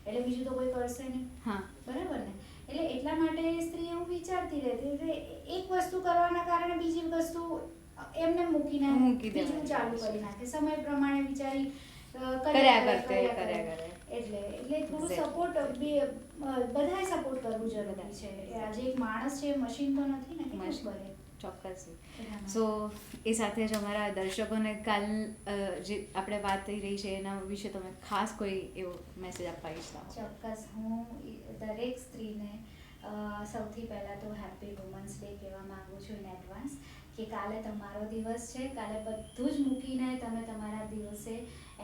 એટલે બીજું તો કોઈ કરશે નહીં. હા બરાબર ને? એટલે એટલા માટે સ્ત્રી એવું વિચારતી રહેતી એટલે એક વસ્તુ કરવાના કારણે બીજી વસ્તુ એમને મૂકીને મૂકી બીજું દેવાની. ચાલુ કરી નાખે. સમય પ્રમાણે વિચારી કર્યા કરે. એટલે થોડું Exactly. સપોર્ટ બધાએ સપોર્ટ કરવું જરૂરી છે. આજે એક માણસ છે, મશીન તો નથી ને કે મશીન. કરે. ચોક્કસ. એટલા માટે. સો એ સાથે જ અમારા દર્શકોને કાલ જે આપણે વાત થઈ રહી છે એના વિશે તમે ખાસ કોઈ એવો મેસેજ આપવા ઈચ્છતા હો? ચોક્કસ હું દરેક સ્ત્રીને સૌથી પહેલાં તો હેપી વુમન્સ ડે કહેવા માગું છું ઇન એડવાન્સ કે કાલે તમારો દિવસ છે. કાલે બધું જ મૂકીને તમે તમારા દિવસે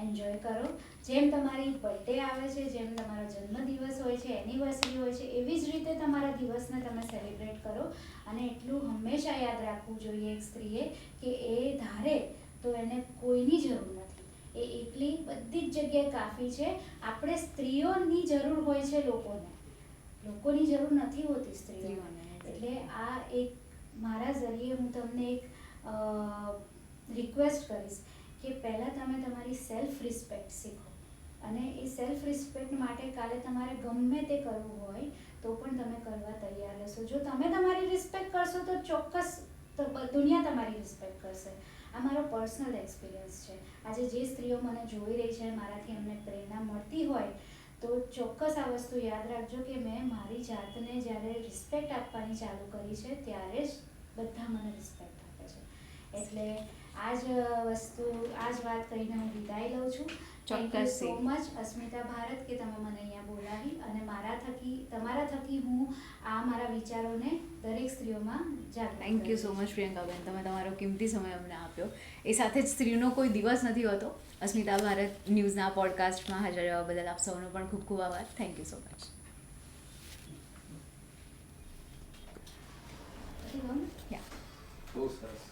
એન્જોય કરો. જેમ તમારી બર્થડે આવે છે, જેમ તમારો જન્મદિવસ હોય છે, એનિવર્સરી હોય છે, એવી જ રીતે તમારા દિવસને તમે સેલિબ્રેટ કરો. અને એટલું હંમેશા યાદ રાખવું જોઈએ એક સ્ત્રીએ કે એ ધારે તો એને કોઈની જરૂર નથી. એ એકલી બધી જ જગ્યાએ કાફી છે. આપણે સ્ત્રીઓની જરૂર હોય છે લોકોની જરૂર નથી હોતી સ્ત્રીઓને. એટલે આ એક મારા ઝરીએ હું તમને એક રિક્વેસ્ટ કરીશ કે પહેલાં તમે તમારી સેલ્ફ રિસ્પેક્ટ શીખો. અને એ સેલ્ફ રિસ્પેક્ટ માટે કાલે તમારે ગમે તે કરવું હોય તો પણ તમે કરવા તૈયાર રહેશો. જો તમે તમારી રિસ્પેક્ટ કરશો તો ચોક્કસ દુનિયા તમારી રિસ્પેક્ટ કરશે. આ મારો પર્સનલ એક્સપિરિયન્સ છે. આજે જે સ્ત્રીઓ મને જોઈ રહી છે, મારાથી એમને પ્રેરણા મળતી હોય તો ચોક્કસ આ વસ્તુ યાદ રાખજો કે મેં મારી જાતને જ્યારે રિસ્પેક્ટ આપવાની ચાલુ કરી છે ત્યારે જ બધા મને રિસ્પેક્ટ આપે છે. એટલે આ જ વાત કહીને હું વિદાય લઉં છું. થેન્ક યુ સો મચ અસ્મિતા ભારત કે તમે મને અહીંયા બોલાવી અને તમારા થકી હું આ મારા વિચારોને દરેક સ્ત્રીઓમાં જાગૃત. થેન્ક યુ સો મચ પ્રિયંકાબેન, તમે તમારો કિંમતી સમય અમને આપ્યો. એ સાથે જ સ્ત્રીનો કોઈ દિવસ નથી હોતો. અસ્મિતા ભારત ન્યૂઝના પોડકાસ્ટમાં હાજર રહેવા બદલ આપ સૌનો પણ ખૂબ ખૂબ આભાર. Thank you so much. બહુ સરસ.